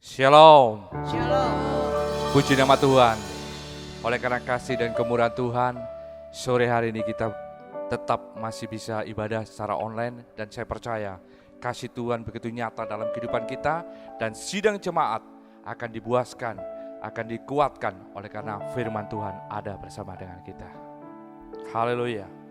Shalom. Shalom. Puji nama Tuhan. Oleh karena kasih dan kemurahan Tuhan, sore hari ini kita tetap masih bisa ibadah secara online. Dan saya percaya kasih Tuhan begitu nyata dalam kehidupan kita. Dan sidang jemaat akan dibuaskan, akan dikuatkan oleh karena firman Tuhan ada bersama dengan kita. Haleluya.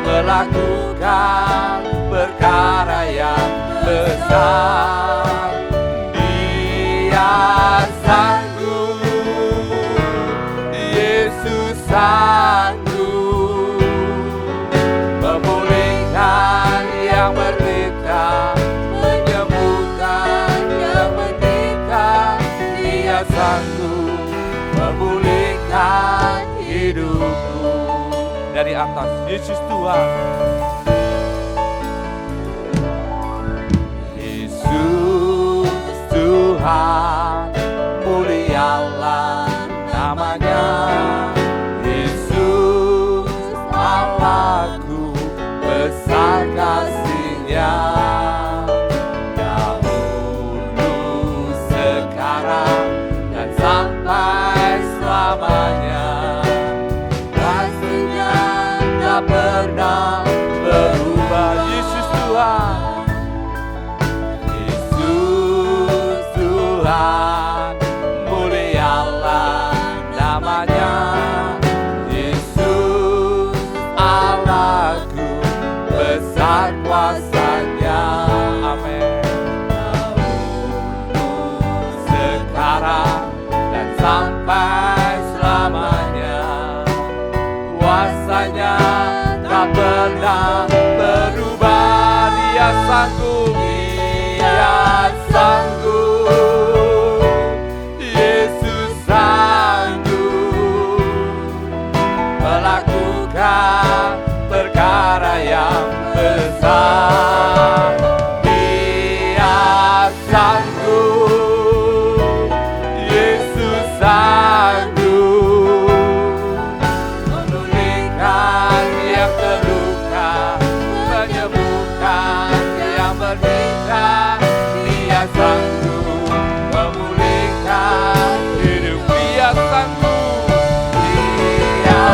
Melakukan perkara yang besar. Dia sanggup, Yesus sanggup memulihkan yang menderita, menyembuhkan yang menderita. Dia sanggup memulihkan hidupku. Dari atas, Yesus Tuhan. Yesus Tuhan, mulialah namanya. Yesus Allahku, besar kasih-Nya. Dahulu, sekarang, dan sampai selamanya. Pernah berubah. Yesus Tuhan, Yesus Tuhan, mulialah namanya. Yesus Allahku, besar kuasa-Nya. Amin. Dahulu, sekarang, dan sampai selamanya. Kuasa-Nya tak pernah berubah. Dia sanggup, Dia sanggup. Yesus sanggup melakukan perkara yang besar. Dia sanggup, Yesus sanggup yang terluka, menyembuhkan yang menderita. Dia sanggup memulihkan hidup. Dia sanggup, Dia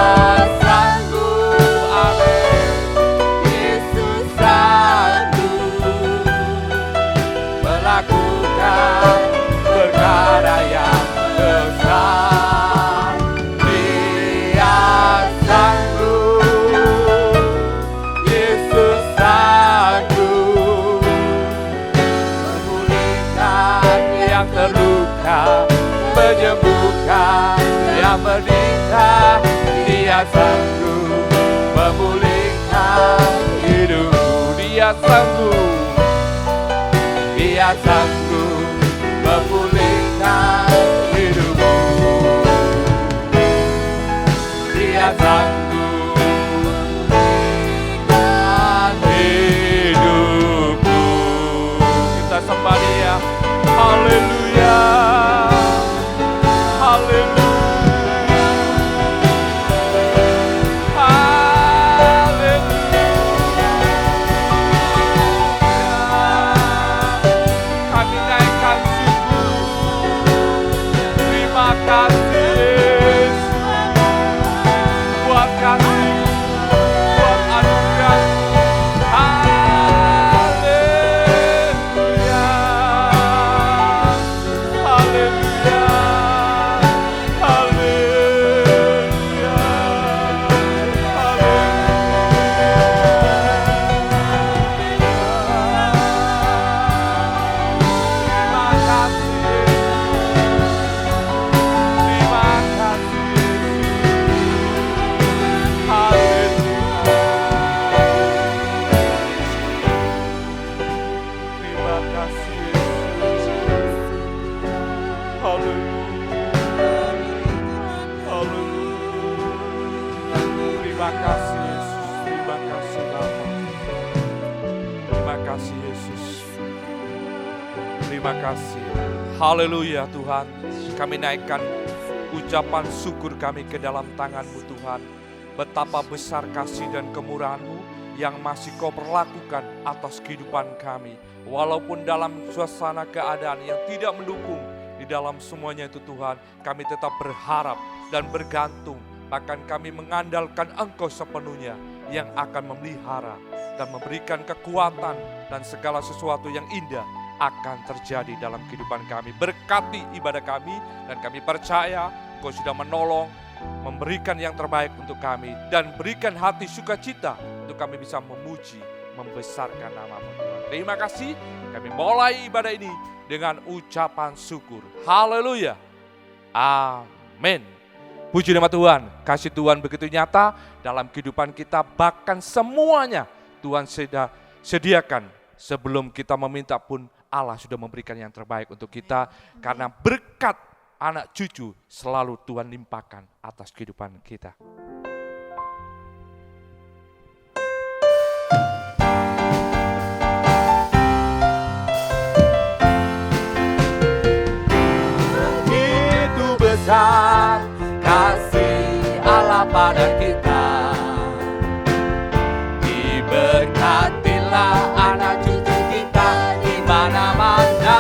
sanggup. Amin. Yesus sanggup melakukan perkara yang besar. Dia sanggup, Yesus sanggup memulihkan yang terluka, menyembuhkan yang menderita. Dia sanggup memulihkan hidup. Dia sanggup, Dia sanggup memulihkan hidupmu. Dia sanggup memulihkan hidupmu. Terima kasih Yesus, terima kasih Bapa. Terima kasih Yesus. Terima kasih. Haleluya Tuhan. Kami naikkan ucapan syukur kami ke dalam tangan-Mu Tuhan. Betapa besar kasih dan kemurahan-Mu yang masih Kau perlakukan atas kehidupan kami. Walaupun dalam suasana keadaan yang tidak mendukung, di dalam semuanya itu Tuhan, kami tetap berharap dan bergantung. Bahkan kami mengandalkan Engkau sepenuhnya yang akan memelihara dan memberikan kekuatan dan segala sesuatu yang indah akan terjadi dalam kehidupan kami. Berkati ibadah kami dan kami percaya Engkau sudah menolong, memberikan yang terbaik untuk kami dan berikan hati sukacita untuk kami bisa memuji, membesarkan nama-Mu Tuhan. Terima kasih, kami mulai ibadah ini dengan ucapan syukur. Haleluya. Amin. Puji nama Tuhan, kasih Tuhan begitu nyata dalam kehidupan kita, bahkan semuanya Tuhan sudah sediakan. Sebelum kita meminta pun Allah sudah memberikan yang terbaik untuk kita, karena berkat anak cucu selalu Tuhan limpahkan atas kehidupan kita. Begitu besar kasih Allah pada kita, diberkatilah anak cucu kita di mana-mana.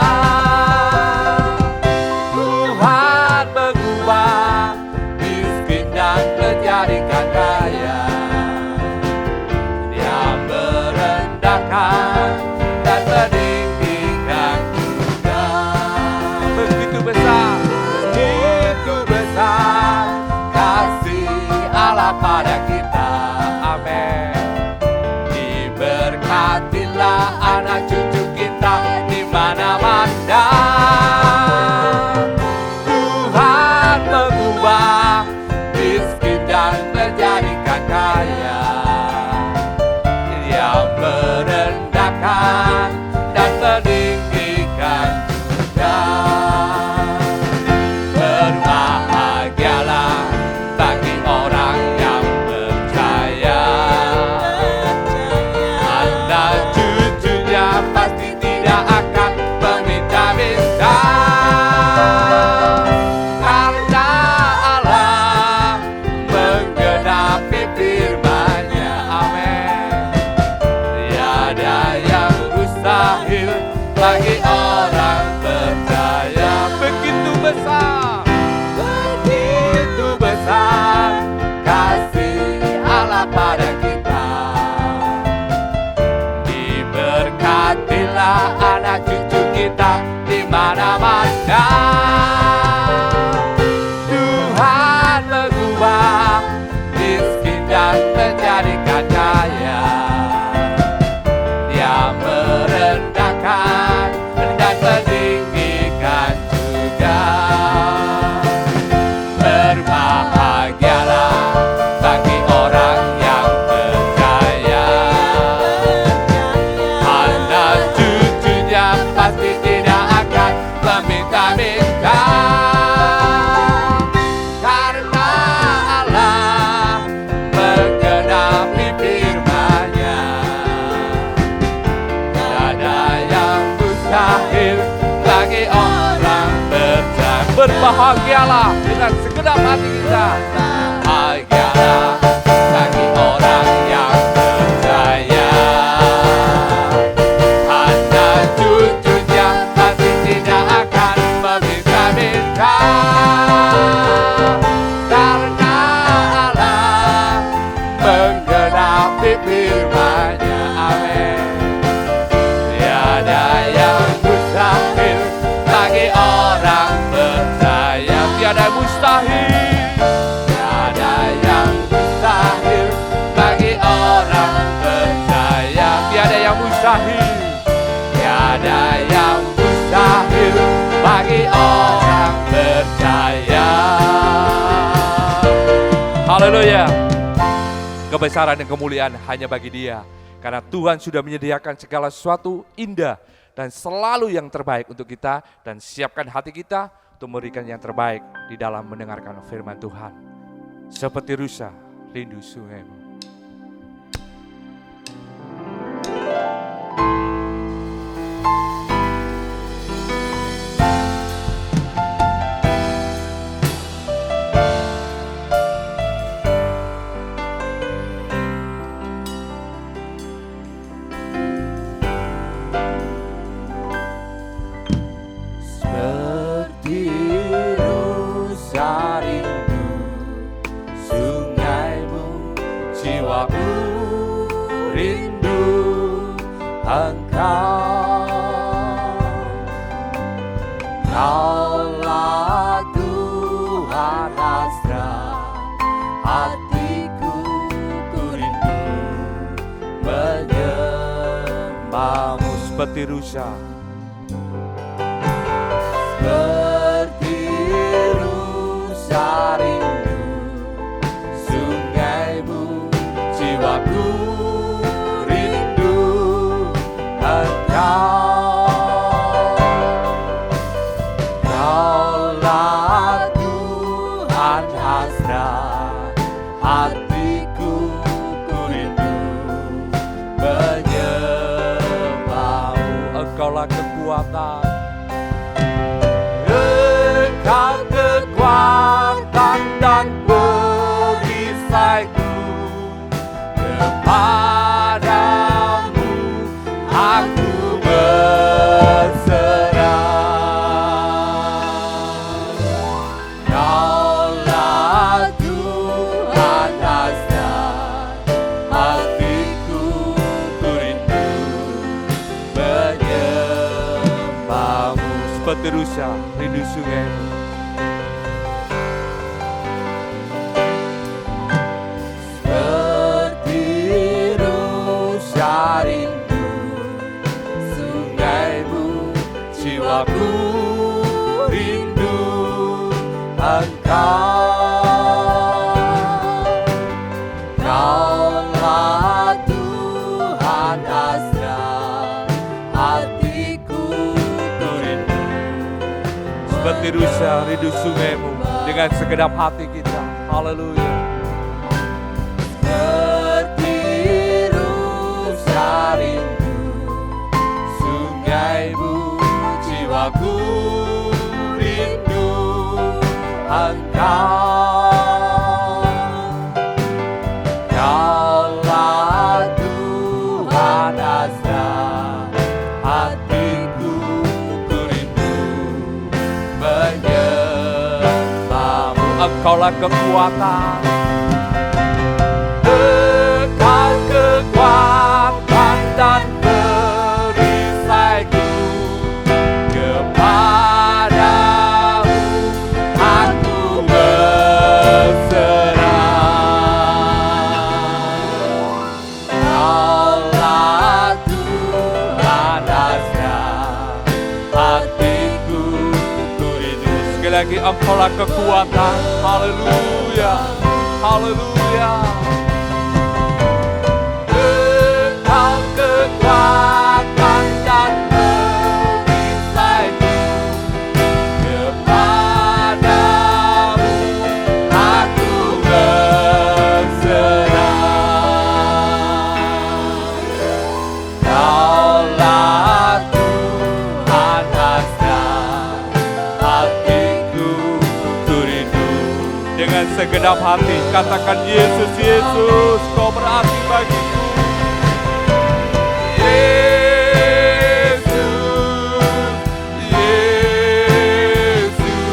Tuhan mengubah miskin dan menjadikan kaya. Dia merendahkan dan meninggikan kita. Begitu besar, begitu besar kasih Allah pada kita. Amin. Diberkatilah anak cucu kita di mana-mana. Tuhan mengubah miskin dan menjadikan kaya. Dia merendahkan dan meninggikan kita. Berbahagialah bagi orang yang percaya. Anak cucunya pasti tidak akan meminta-minta. Karena Allah menggenapi firman-Nya. Amin. Tiada yang mustahil bagi orang percaya. Begitu besar, begitu besar kasih Allah pada kita. Diberkatilah anak cucu kita di mana-mana. Tuhan mengubah miskin dan menjadikan kaya. Dia merendahkan dan meninggikan juga. Berbahagialah bagi orang yang percaya. Anak cucunya pasti tidak akan meminta-minta. Karena Allah menggenapi firman-Nya. Tiada yang mustahil bagi orang percaya. Berbahagialah dengan segenap hati kita. Bahagialah bagi orang yang percaya. Anak cucunya pasti tidak akan meminta-minta. Karena Allah menggenapi firman-Nya. Amin. Tiada yang mustahil bagi orang percaya. Tiada yang mustahil, tiada yang mustahil bagi orang percaya. Tiada yang mustahil, tiada yang mustahil bagi orang percaya. Haleluya. Kebesaran dan kemuliaan hanya bagi Dia. Karena Tuhan sudah menyediakan segala sesuatu indah dan selalu yang terbaik untuk kita. Dan siapkan hati kita untuk memberikan yang terbaik di dalam mendengarkan firman Tuhan. Seperti rusa, rindu sungai-Mu. Seperti rusa, rindu sungai-Mu, jiwaku rindu Engkau. Kaulah Tuhan hasrat hatiku, ku rindu Engkaulah kekuatan, Engkau kekuatan dan perisaiku. Kepadamu aku berserah. Kaulah Tuhan hasrat hatiku, ku rindu menyembah-Mu. Seperti rusa rindu sungai-Mu, seperti rusa rindu sungai-Mu, jiwaku rindu Engkau. Kaulah Tuhan hasrat hatiku, ku rindu. Seperti rusa rindu sungai-Mu, dengan segenap hati kita. Haleluya. Seperti rusa rindu sungai-Mu, jiwaku rindu Engkau. Kaulah Tuhan hasrat hatiku, ku rindu menyembah-Mu. Engkaulah kekuatan, Engkau kekuatan dan perisaiku. Kepadamu aku berserah. Kaulah Tuhan hasrat hatiku, ku rindu. Sekali lagi, Engkaulah kekuatan. Haleluya, haleluya. Engkau kekuatan dan perisaiku. Kepadamu aku berserah. Kaulah Tuhan hasrat hatiku, ku rindu. Dengan segenap hati katakan, Yesus, Yesus, Kau berarti bagiku. Yesus,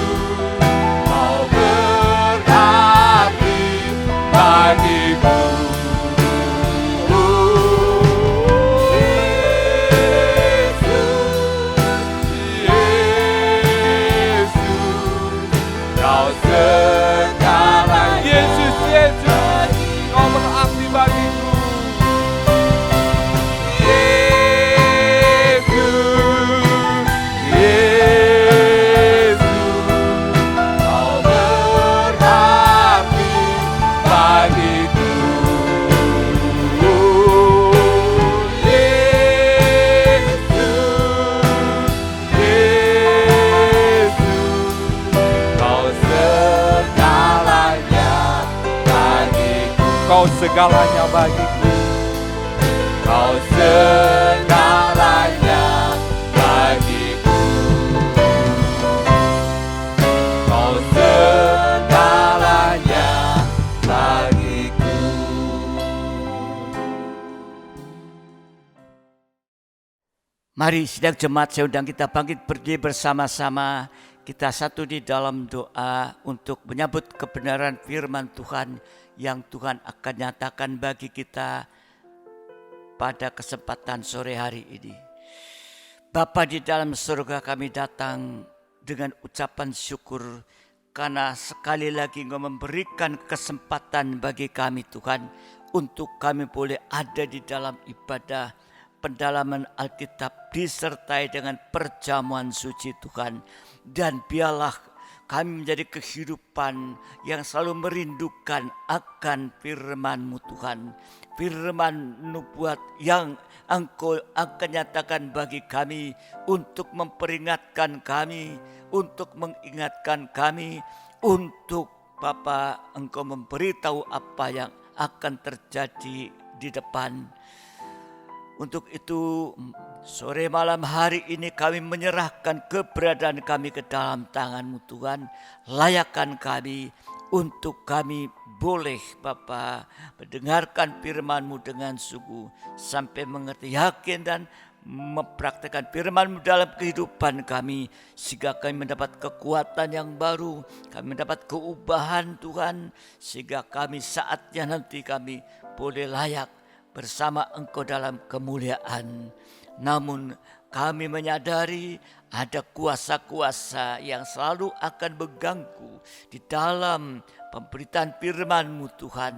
Kau berarti bagiku. Kau segalanya bagiku. Kau segalanya bagiku. Kau segalanya bagiku. Mari sidang jemaat, saya undang kita bangkit berdiri bersama-sama. Kita satu di dalam doa untuk menyambut kebenaran firman Tuhan yang Tuhan akan nyatakan bagi kita pada kesempatan sore hari ini. Bapa di dalam surga, kami datang dengan ucapan syukur karena sekali lagi Engkau memberikan kesempatan bagi kami Tuhan untuk kami boleh ada di dalam ibadah pendalaman Alkitab disertai dengan perjamuan suci Tuhan. Dan biarlah kami menjadi kehidupan yang selalu merindukan akan firman-Mu Tuhan. Firman nubuat yang Engkau akan nyatakan bagi kami untuk memperingatkan kami, untuk mengingatkan kami, untuk Bapa Engkau memberitahu apa yang akan terjadi di depan. Untuk itu sore malam hari ini kami menyerahkan keberadaan kami ke dalam tangan-Mu Tuhan. Layakkan kami untuk kami boleh Bapa mendengarkan firman-Mu dengan sungguh sampai mengerti, yakin dan mempraktikkan firman-Mu dalam kehidupan kami, sehingga kami mendapat kekuatan yang baru, kami mendapat keubahan Tuhan, sehingga kami saatnya nanti kami boleh layak bersama Engkau dalam kemuliaan. Namun kami menyadari ada kuasa-kuasa yang selalu akan mengganggu di dalam pemberitaan firman-Mu Tuhan.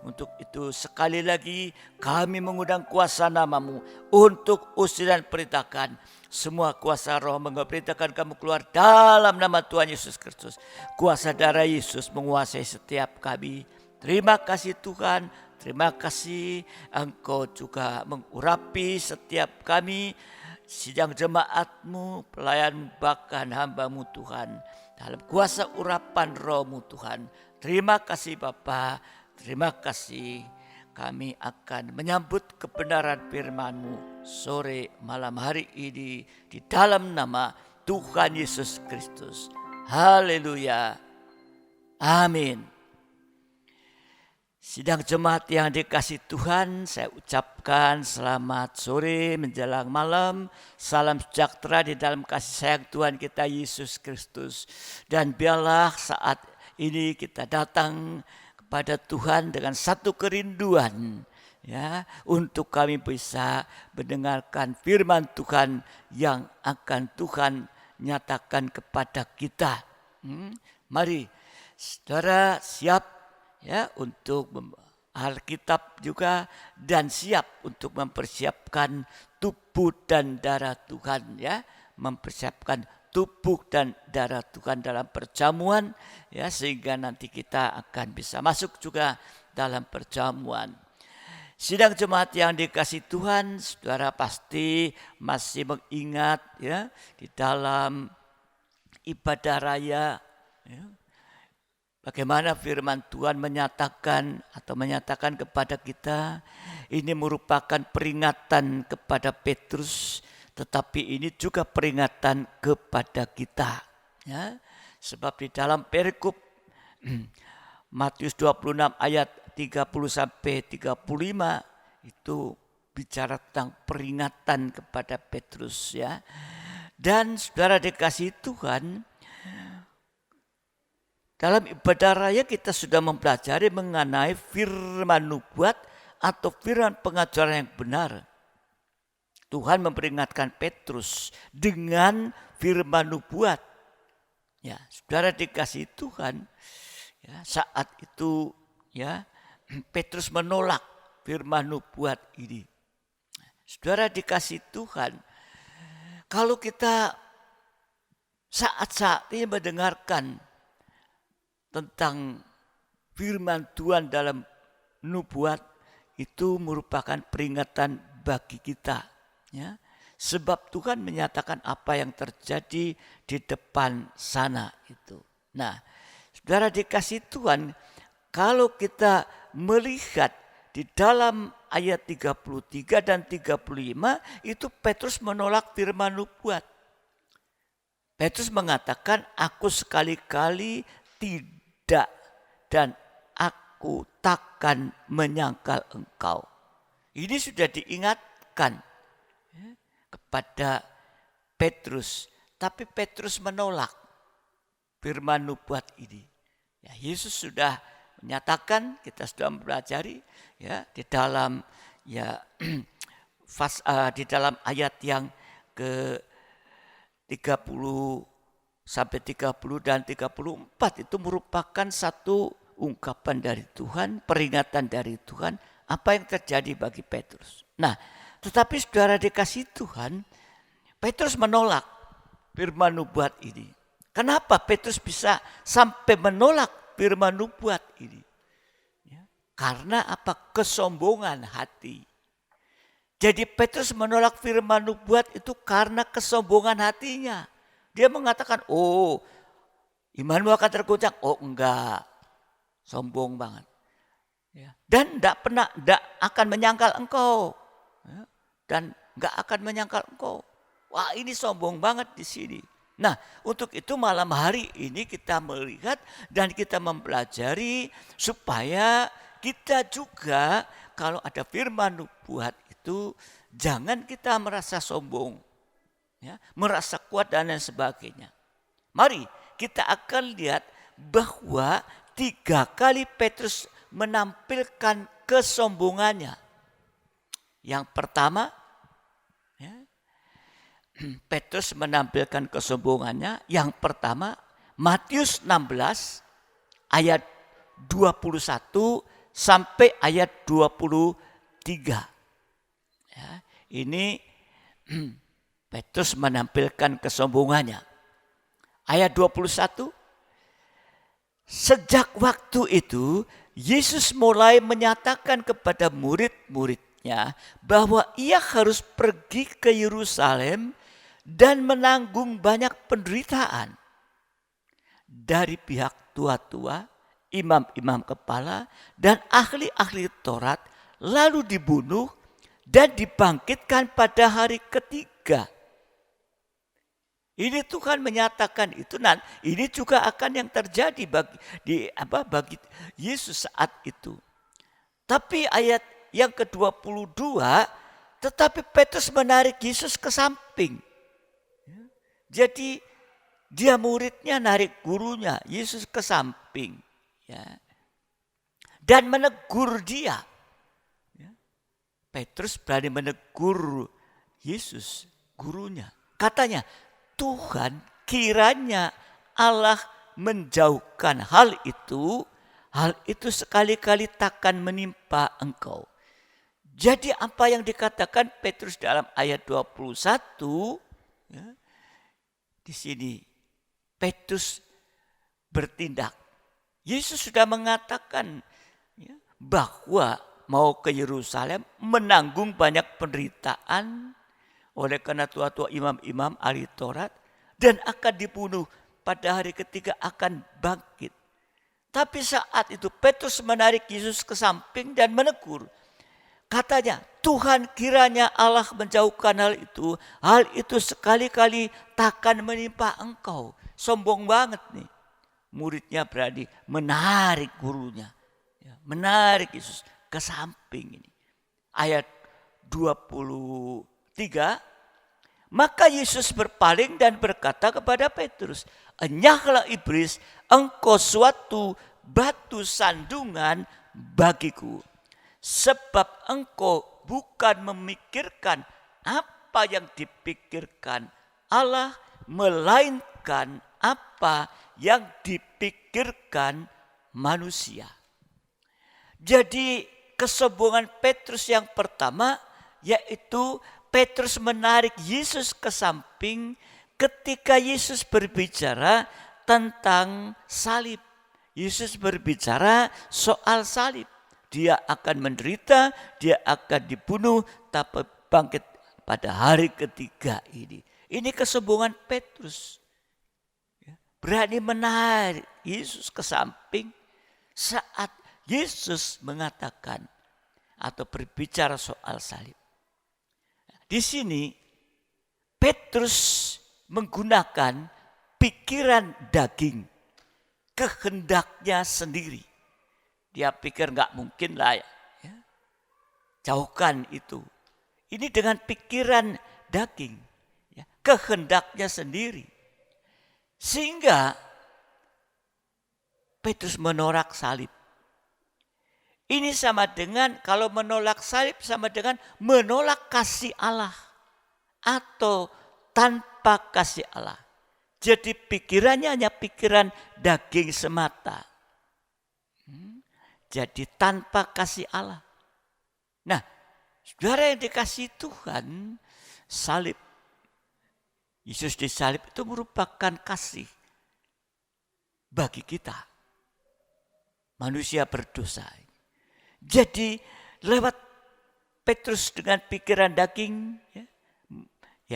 Untuk itu sekali lagi kami mengundang kuasa nama-Mu untuk usir dan perintahkan semua kuasa roh, memberitakan kamu keluar dalam nama Tuhan Yesus Kristus. Kuasa darah Yesus menguasai setiap kami. Terima kasih Tuhan. Terima kasih Engkau juga mengurapi setiap kami, sidang jemaat-Mu, pelayan bahkan hamba-Mu Tuhan. Dalam kuasa urapan roh-Mu Tuhan. Terima kasih Bapa, terima kasih. Kami akan menyambut kebenaran firman-Mu sore malam hari ini di dalam nama Tuhan Yesus Kristus. Haleluya. Amin. Sidang jemaat yang dikasihi Tuhan, saya ucapkan selamat sore menjelang malam. Salam sejahtera di dalam kasih sayang Tuhan kita Yesus Kristus. Dan biarlah saat ini kita datang kepada Tuhan dengan satu kerinduan, ya, untuk kami bisa mendengarkan firman Tuhan yang akan Tuhan nyatakan kepada kita. Mari saudara siap, ya, untuk Alkitab juga, dan siap untuk mempersiapkan tubuh dan darah Tuhan, ya, mempersiapkan tubuh dan darah Tuhan dalam perjamuan, ya, sehingga nanti kita akan bisa masuk juga dalam perjamuan. Sidang jemaat yang dikasihi Tuhan, saudara pasti masih mengingat, ya, di dalam ibadah raya, ya, bagaimana firman Tuhan menyatakan kepada kita, ini merupakan peringatan kepada Petrus, tetapi ini juga peringatan kepada kita. Ya, sebab di dalam perikop Matius 26 ayat 30-35 itu bicara tentang peringatan kepada Petrus, ya. Dan saudara dikasihi Tuhan, dalam ibadah raya kita sudah mempelajari mengenai firman nubuat atau firman pengajaran yang benar. Tuhan memperingatkan Petrus dengan firman nubuat. Ya, saudara dikasihi Tuhan, ya, saat itu, ya, Petrus menolak firman nubuat ini. Saudara dikasihi Tuhan, kalau kita saat-saat ini mendengarkan tentang firman Tuhan dalam nubuat, itu merupakan peringatan bagi kita, ya. Sebab Tuhan menyatakan apa yang terjadi di depan sana itu. Nah, saudara dikasihi Tuhan, kalau kita melihat di dalam ayat 33 dan 35 itu Petrus menolak firman nubuat. Petrus mengatakan, aku sekali-kali tidak dan aku takkan menyangkal engkau. Ini sudah diingatkan kepada Petrus. Tapi Petrus menolak firman nubuat ini. Ya, Yesus sudah menyatakan, kita sudah mempelajari ya di dalam di dalam ayat yang ke 30 sampai 30 dan 34 itu merupakan satu ungkapan dari Tuhan, peringatan dari Tuhan apa yang terjadi bagi Petrus. Nah, tetapi saudara dikasih Tuhan, Petrus menolak firman nubuat ini. Kenapa Petrus bisa sampai menolak firman nubuat ini? Ya, karena apa? Kesombongan hati. Jadi Petrus menolak firman nubuat itu karena kesombongan hatinya. Dia mengatakan, oh imanmu akan tergoncang. Oh enggak, sombong banget. Ya. Dan tidak akan menyangkal engkau. Ya. Dan enggak akan menyangkal engkau. Wah, ini sombong banget di sini. Nah, untuk itu malam hari ini kita melihat dan kita mempelajari supaya kita juga kalau ada firman nubuat itu jangan kita merasa sombong, ya, merasa kuat dan lain sebagainya. Mari kita akan lihat bahwa 3 kali Petrus menampilkan kesombongannya. Yang pertama, Petrus menampilkan kesombongannya. Yang pertama, Matius 16 ayat 21 sampai ayat 23. Ya, ini Petrus menampilkan kesombongannya. Ayat 21, sejak waktu itu Yesus mulai menyatakan kepada murid-muridnya bahwa ia harus pergi ke Yerusalem dan menanggung banyak penderitaan dari pihak tua-tua, imam-imam kepala, dan ahli-ahli Taurat, lalu dibunuh dan dibangkitkan pada hari ketiga. Ini Tuhan menyatakan itu, dan ini juga akan yang terjadi bagi Yesus saat itu. Tapi ayat yang ke-22, tetapi Petrus menarik Yesus ke samping. Jadi dia muridnya narik gurunya Yesus ke samping, ya, dan menegur dia. Ya. Petrus berani menegur Yesus, gurunya. Katanya, Tuhan, kiranya Allah menjauhkan hal itu sekali-kali takkan menimpa engkau. Jadi apa yang dikatakan Petrus dalam ayat 21, ya, di sini Petrus bertindak. Yesus sudah mengatakan, ya, bahwa mau ke Yerusalem menanggung banyak penderitaan oleh karena tua-tua imam-imam ahli Taurat dan akan dibunuh pada hari ketiga akan bangkit. Tapi saat itu Petrus menarik Yesus ke samping dan menegur. Katanya, Tuhan, kiranya Allah menjauhkan hal itu sekali-kali takkan menimpa engkau. Sombong banget nih. Muridnya berani menarik gurunya. Ya, menarik Yesus ke samping ini. Ayat 23. Maka Yesus berpaling dan berkata kepada Petrus, enyahlah iblis, engkau suatu batu sandungan bagiku. Sebab engkau bukan memikirkan apa yang dipikirkan Allah, melainkan apa yang dipikirkan manusia. Jadi kesombongan Petrus yang pertama yaitu Petrus menarik Yesus ke samping ketika Yesus berbicara tentang salib. Yesus berbicara soal salib. Dia akan menderita, dia akan dibunuh, tapi bangkit pada hari ketiga ini. Ini kesombongan Petrus. Berani menarik Yesus ke samping saat Yesus mengatakan atau berbicara soal salib. Di sini Petrus menggunakan pikiran daging, kehendaknya sendiri. Dia pikir nggak mungkin lah ya. Jauhkan itu. Ini dengan pikiran daging, ya, kehendaknya sendiri. Sehingga Petrus menolak salib. Ini sama dengan, kalau menolak salib sama dengan menolak kasih Allah. Atau tanpa kasih Allah. Jadi pikirannya hanya pikiran daging semata. Jadi tanpa kasih Allah. Nah, saudara yang dikasih Tuhan, salib. Yesus disalib itu merupakan kasih bagi kita. Manusia berdosa. Jadi lewat Petrus dengan pikiran daging, ya,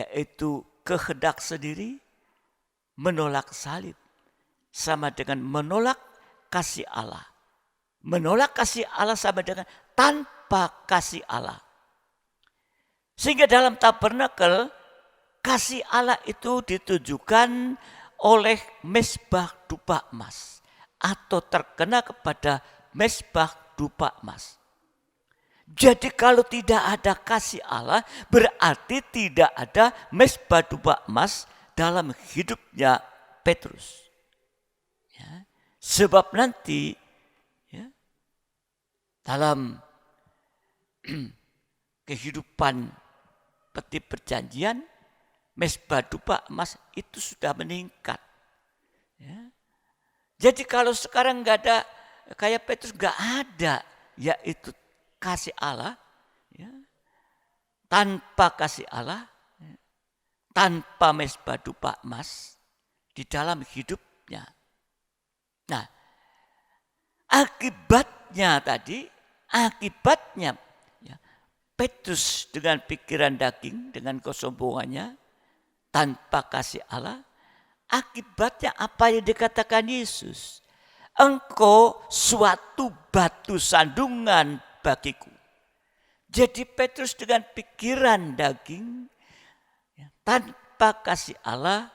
yaitu kehendak sendiri, menolak salib. Sama dengan menolak kasih Allah. Menolak kasih Allah sama dengan tanpa kasih Allah. Sehingga dalam tabernakel, kasih Allah itu ditujukan oleh mezbah dupa emas. Atau terkena kepada mezbah dupa emas. Jadi kalau tidak ada kasih Allah, berarti tidak ada mezbah dupa emas dalam hidupnya Petrus. Ya, sebab nanti ya, dalam kehidupan peti perjanjian, mezbah dupa emas itu sudah meningkat. Ya. Jadi kalau sekarang nggak ada, kayak Petrus nggak ada, yaitu kasih Allah, ya, tanpa kasih Allah, ya, tanpa mezbah dupa emas di dalam hidupnya. Nah, akibatnya ya, Petrus dengan pikiran daging, dengan kesombongannya, tanpa kasih Allah, akibatnya apa yang dikatakan Yesus? Engkau suatu batu sandungan bagiku. Jadi Petrus dengan pikiran daging, ya, tanpa kasih Allah,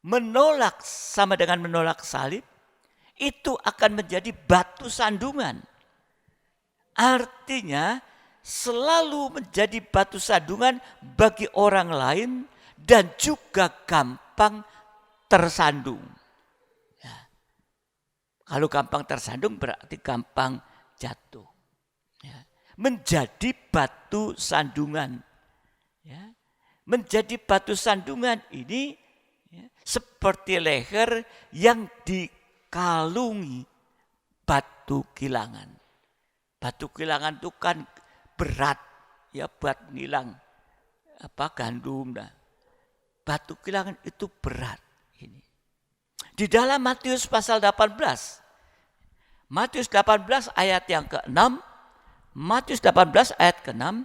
menolak sama dengan menolak salib, itu akan menjadi batu sandungan. Artinya selalu menjadi batu sandungan bagi orang lain dan juga gampang tersandung. Ya. Kalau gampang tersandung berarti gampang jatuh. Ya. Menjadi batu sandungan. Ya. Menjadi batu sandungan ini ya, seperti leher yang dikalungi batu kilangan. Batu kilangan itu kan berat ya buat ngilang gandum. Nah. Batu kilangan itu berat. Ini. Di dalam Matius pasal 18. Matius 18 ayat yang ke-6. Matius 18 ayat ke-6.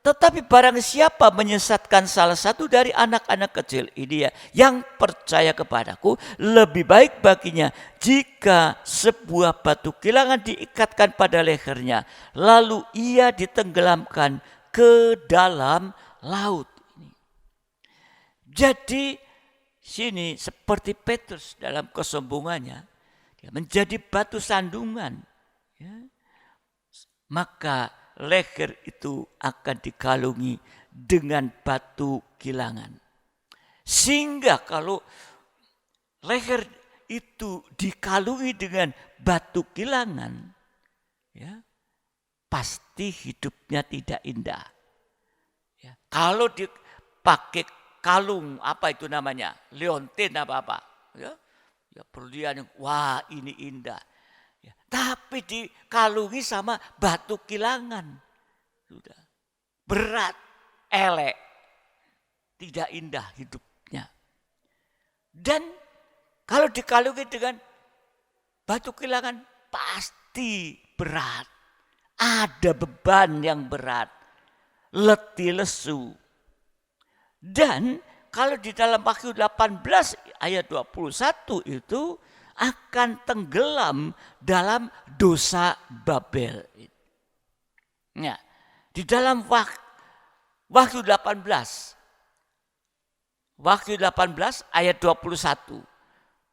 Tetapi barang siapa menyesatkan salah satu dari anak-anak kecil ini ya, yang percaya kepadaku, lebih baik baginya jika sebuah batu kilangan diikatkan pada lehernya, lalu ia ditenggelamkan ke dalam laut. Jadi sini seperti Petrus dalam kesombongannya, dia menjadi batu sandungan. Ya. Maka leher itu akan dikalungi dengan batu kilangan. Sehingga kalau leher itu dikalungi dengan batu kilangan, ya, pasti hidupnya tidak indah. Ya. Kalau dipakai kalung, apa itu namanya? Leontin apa-apa. Ya, ya perlian yang, wah ini indah. Ya, tapi dikalungi sama batu kilangan. Sudah. Berat, elek. Tidak indah hidupnya. Dan kalau dikalungi dengan batu kilangan pasti berat. Ada beban yang berat. Letih lesu. Dan kalau di dalam Wahyu 18 ayat 21 itu akan tenggelam dalam dosa Babel. Nah, di dalam Wahyu 18 ayat 21.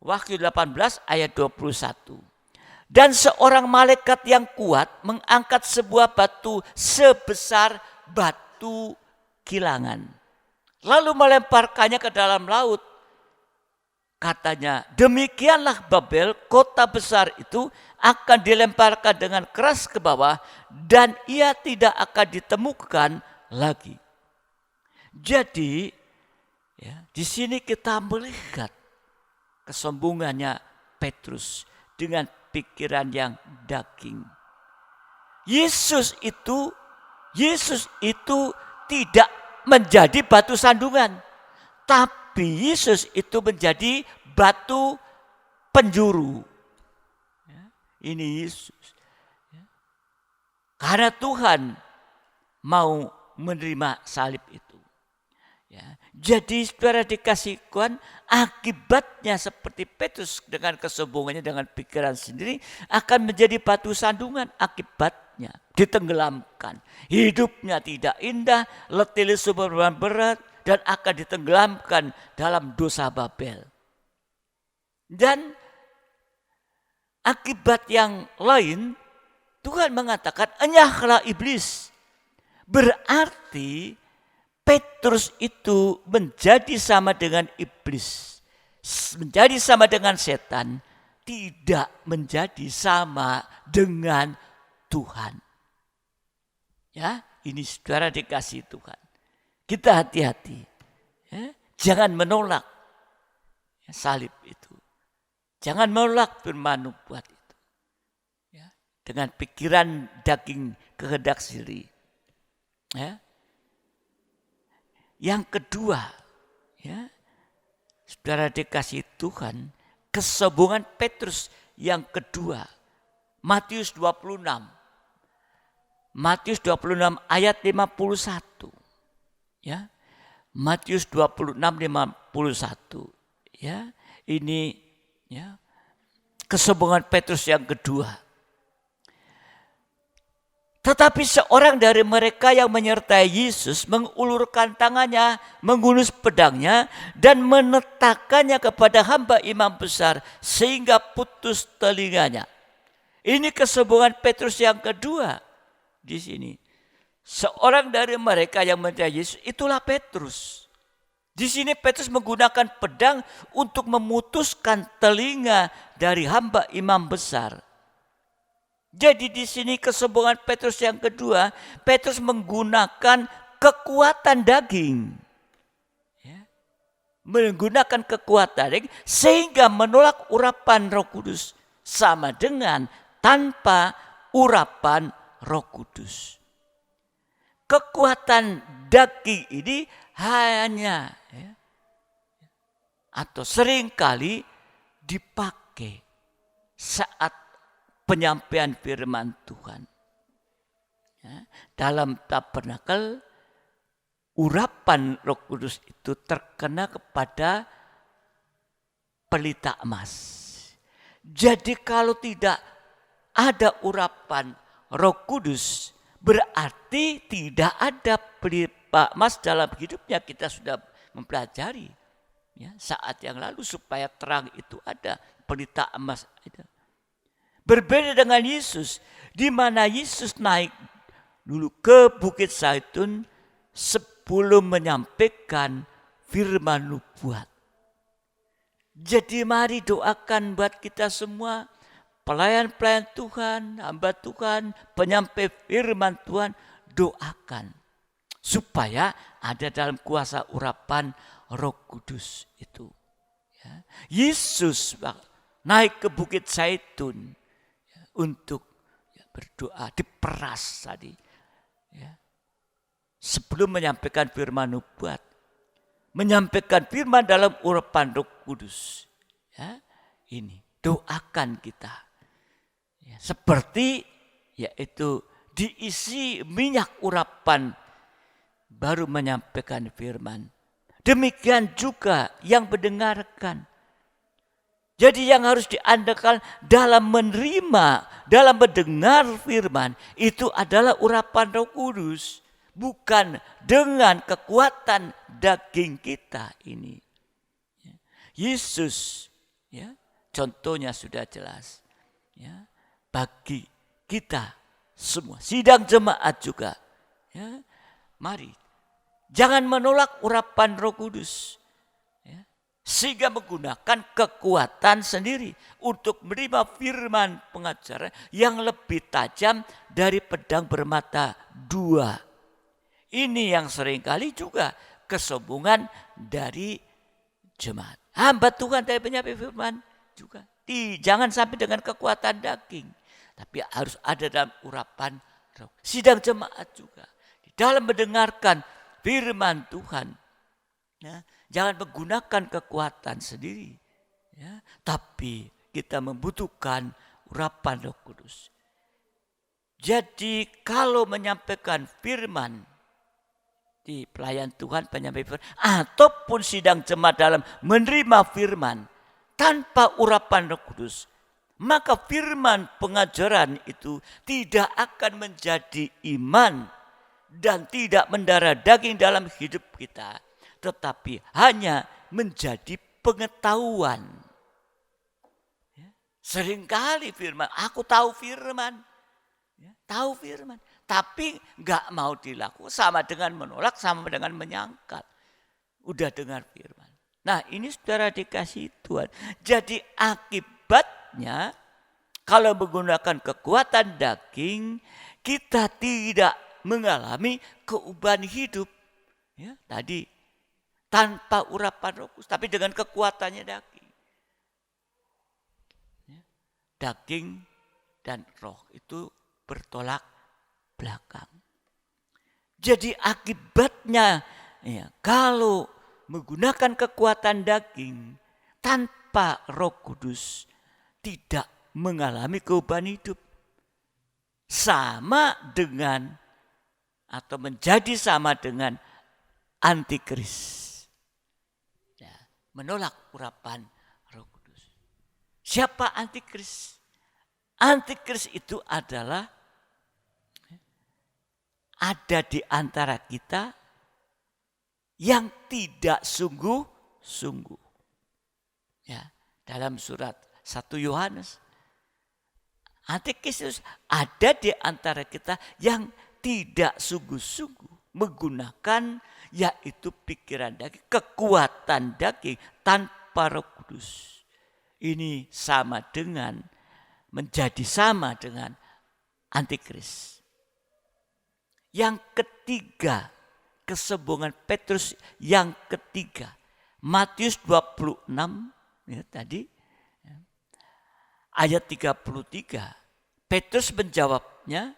Wahyu 18 ayat 21. Dan seorang malaikat yang kuat mengangkat sebuah batu sebesar batu kilangan, lalu melemparkannya ke dalam laut. Katanya, demikianlah Babel, kota besar itu akan dilemparkan dengan keras ke bawah dan ia tidak akan ditemukan lagi. Jadi, ya, di sini kita melihat kesombongannya Petrus dengan pikiran yang daging. Yesus itu tidak menjadi batu sandungan, tapi Yesus itu menjadi batu penjuru. Ini Yesus. Karena Tuhan mau menerima salib itu. Ya, jadi saudara dikasih Tuhan, akibatnya seperti Petrus dengan kesombongannya, dengan pikiran sendiri akan menjadi batu sandungan. Akibatnya ditenggelamkan. Hidupnya tidak indah, letih lesu beban berat dan akan ditenggelamkan dalam dosa Babel. Dan akibat yang lain, Tuhan mengatakan, enyahlah iblis. Berarti Petrus itu menjadi sama dengan iblis, menjadi sama dengan setan, tidak menjadi sama dengan Tuhan. Ya, ini saudara dikasih Tuhan. Kita hati-hati, ya, jangan menolak salib itu, jangan menolak firman nubuat itu, ya, dengan pikiran daging kehendak sendiri. Ya. Yang kedua, ya, saudara dikasih Tuhan, kesombongan Petrus yang kedua, Matius 26. Matius 26 ayat 51. Ya. Matius 26 51. Ya, ini ya, kesombongan Petrus yang kedua. Tetapi seorang dari mereka yang menyertai Yesus mengulurkan tangannya, menghunus pedangnya dan menetakannya kepada hamba imam besar sehingga putus telinganya. Ini kesombongan Petrus yang kedua di sini. Seorang dari mereka yang menyertai Yesus itulah Petrus. Di sini Petrus menggunakan pedang untuk memutuskan telinga dari hamba imam besar. Jadi di sini kesombongan Petrus yang kedua, Petrus menggunakan kekuatan daging. Ya. Menggunakan kekuatan daging sehingga menolak urapan Roh Kudus. Sama dengan tanpa urapan Roh Kudus. Kekuatan daging ini hanya ya, atau seringkali dipakai saat penyampaian firman Tuhan. Ya, dalam tabernakel, urapan Roh Kudus itu terkena kepada pelita emas. Jadi kalau tidak ada urapan Roh Kudus, berarti tidak ada pelita emas dalam hidupnya. Kita sudah mempelajari ya, saat yang lalu supaya terang itu ada, pelita emas ada. Berbeda dengan Yesus, di mana Yesus naik dulu ke Bukit Zaitun sebelum menyampaikan firman nubuat. Jadi mari doakan buat kita semua, pelayan-pelayan Tuhan, hamba Tuhan, penyampai firman Tuhan, doakan supaya ada dalam kuasa urapan Roh Kudus itu. Ya. Yesus naik ke Bukit Zaitun untuk berdoa, diperas tadi. Ya. Sebelum menyampaikan firman nubuat, menyampaikan firman dalam urapan Roh Kudus. Ya. Ini doakan kita. Ya. Seperti yaitu diisi minyak urapan baru menyampaikan firman. Demikian juga yang mendengarkan. Jadi yang harus diandalkan dalam menerima, dalam mendengar firman itu adalah urapan Roh Kudus, bukan dengan kekuatan daging kita ini. Yesus, ya, contohnya sudah jelas, ya, bagi kita semua, sidang jemaat juga, ya, mari jangan menolak urapan Roh Kudus. Sehingga menggunakan kekuatan sendiri untuk menerima firman pengajaran yang lebih tajam dari pedang bermata dua. Ini yang seringkali juga kesombongan dari jemaat. Hamba Tuhan dari penyampaian firman juga. Jangan sampai dengan kekuatan daging. Tapi harus ada dalam urapan roh. Sidang jemaat juga. Di dalam mendengarkan firman Tuhan. Ya, jangan menggunakan kekuatan sendiri. Ya, tapi kita membutuhkan urapan Roh Kudus. Jadi kalau menyampaikan firman di pelayan Tuhan, penyampaian firman, ataupun sidang jemaat dalam menerima firman tanpa urapan Roh Kudus, maka firman pengajaran itu tidak akan menjadi iman dan tidak mendarah daging dalam hidup kita. Tetapi hanya menjadi pengetahuan. Seringkali firman, aku tahu firman. Tahu firman. Tapi gak mau dilakukan, sama dengan menolak, sama dengan menyangkal. Udah dengar firman. Nah ini saudara dikasih Tuhan. Jadi akibatnya kalau menggunakan kekuatan daging, kita tidak mengalami keubahan hidup. Ya, tadi tanpa urapan Roh Kudus, tapi dengan kekuatannya daging. Daging dan roh itu bertolak belakang. Jadi akibatnya ya, kalau menggunakan kekuatan daging tanpa Roh Kudus tidak mengalami keubahan hidup. Sama dengan atau menjadi sama dengan antikris. Menolak urapan Roh Kudus. Siapa antikris? Antikris itu adalah ada di antara kita yang tidak sungguh-sungguh. Ya, dalam surat 1 Yohanes, antikris itu ada di antara kita yang tidak sungguh-sungguh menggunakan yaitu pikiran daging, kekuatan daging tanpa Roh Kudus. Ini sama dengan menjadi sama dengan antikris. Yang ketiga, kesombongan Petrus yang ketiga. Matius 26 ya, tadi ayat 33. Petrus menjawabnya,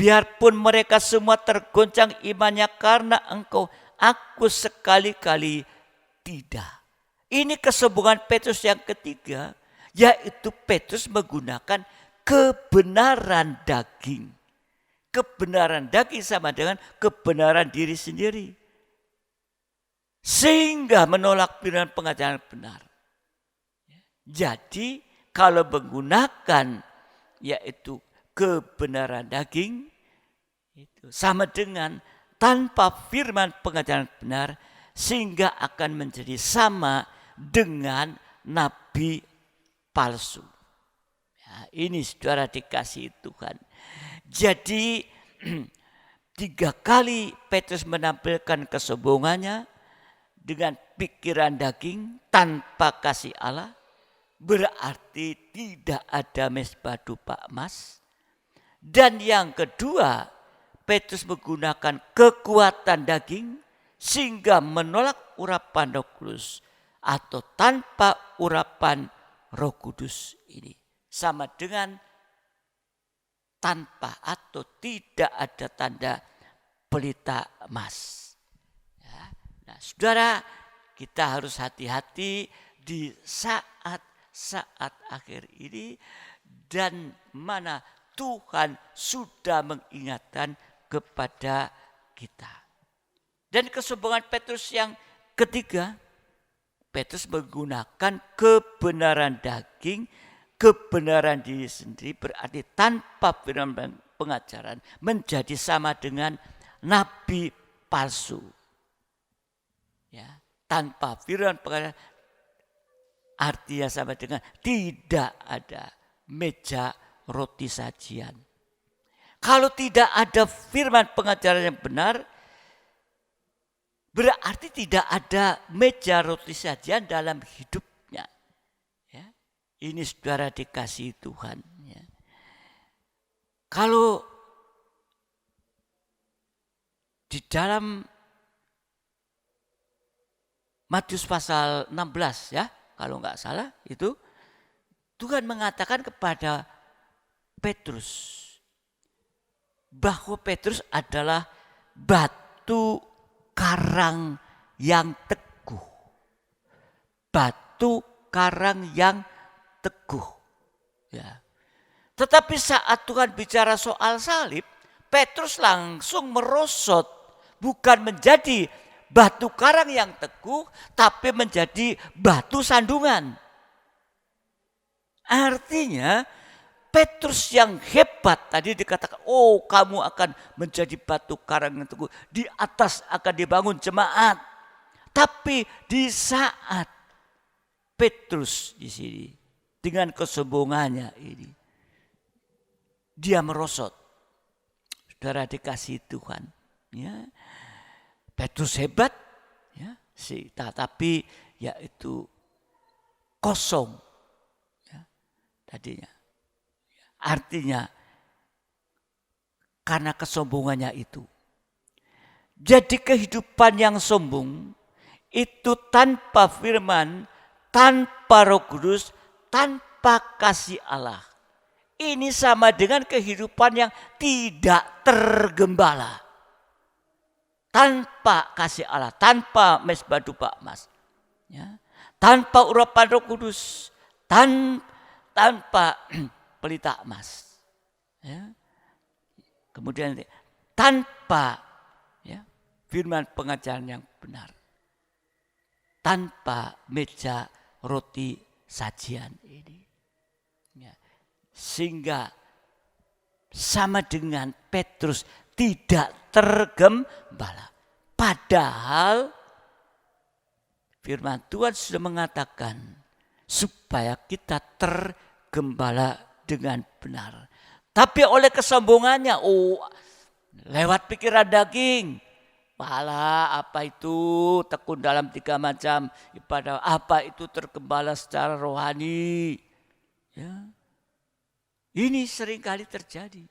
biarpun mereka semua tergoncang imannya karena engkau, aku sekali-kali tidak. Ini kesombongan Petrus yang ketiga, yaitu Petrus menggunakan kebenaran daging. Kebenaran daging sama dengan kebenaran diri sendiri. Sehingga menolak firman pengajaran benar. Jadi kalau menggunakan yaitu kebenaran daging, itu sama dengan tanpa firman pengajaran benar, sehingga akan menjadi sama dengan nabi palsu. Ya, ini saudara dikasih Tuhan. Jadi 3 kali Petrus menampilkan kesombongannya dengan pikiran daging tanpa kasih Allah, berarti tidak ada mesbah dupa emas. Dan yang kedua, Petrus menggunakan kekuatan daging sehingga menolak urapan Roh Kudus atau tanpa urapan Roh Kudus ini. Sama dengan tanpa atau tidak ada tanda pelita emas. Ya. Nah, saudara, kita harus hati-hati di saat akhir ini dan mana Tuhan sudah mengingatkan kepada kita. Dan kesombongan Petrus yang ketiga, Petrus menggunakan kebenaran daging, kebenaran diri sendiri, berarti tanpa firman pengajaran menjadi sama dengan nabi palsu. Ya, tanpa firman pengajaran artinya sama dengan tidak ada meja roti sajian. Kalau tidak ada firman pengajaran yang benar, berarti tidak ada meja roti sajian dalam hidupnya. Ya. Ini saudara dikasihi Tuhan. Ya. Kalau di dalam Matius pasal 16 ya, kalau nggak salah itu Tuhan mengatakan kepada Petrus bahwa Petrus adalah batu karang yang teguh. Batu karang yang teguh. Ya. Tetapi saat Tuhan bicara soal salib, Petrus langsung merosot. Bukan menjadi batu karang yang teguh, tapi menjadi batu sandungan. Artinya Petrus yang hebat tadi dikatakan, oh kamu akan menjadi batu karang yang teguh. Di atas akan dibangun jemaat. Tapi di saat Petrus di sini dengan kesombongannya ini, dia merosot. Saudara dikasihi Tuhan. Ya. Petrus hebat, ya, tapi yaitu kosong. Ya, tadinya. Artinya karena kesombongannya itu. Jadi kehidupan yang sombong itu tanpa firman, tanpa Roh Kudus, tanpa kasih Allah. Ini sama dengan kehidupan yang tidak tergembala. Tanpa kasih Allah, tanpa mesbah dupa emas. Ya, tanpa urapan Roh Kudus, tanpa pelita emas, ya. Kemudian tanpa ya, firman pengajaran yang benar, tanpa meja roti sajian ini, ya. Sehingga sama dengan Petrus tidak tergembala. Padahal firman Tuhan sudah mengatakan supaya kita tergembala dengan benar. Tapi oleh kesombongannya, lewat pikiran daging, pahala apa itu tekun dalam 3 macam ibadah, apa itu tergembala secara rohani. Ya. Ini seringkali terjadi.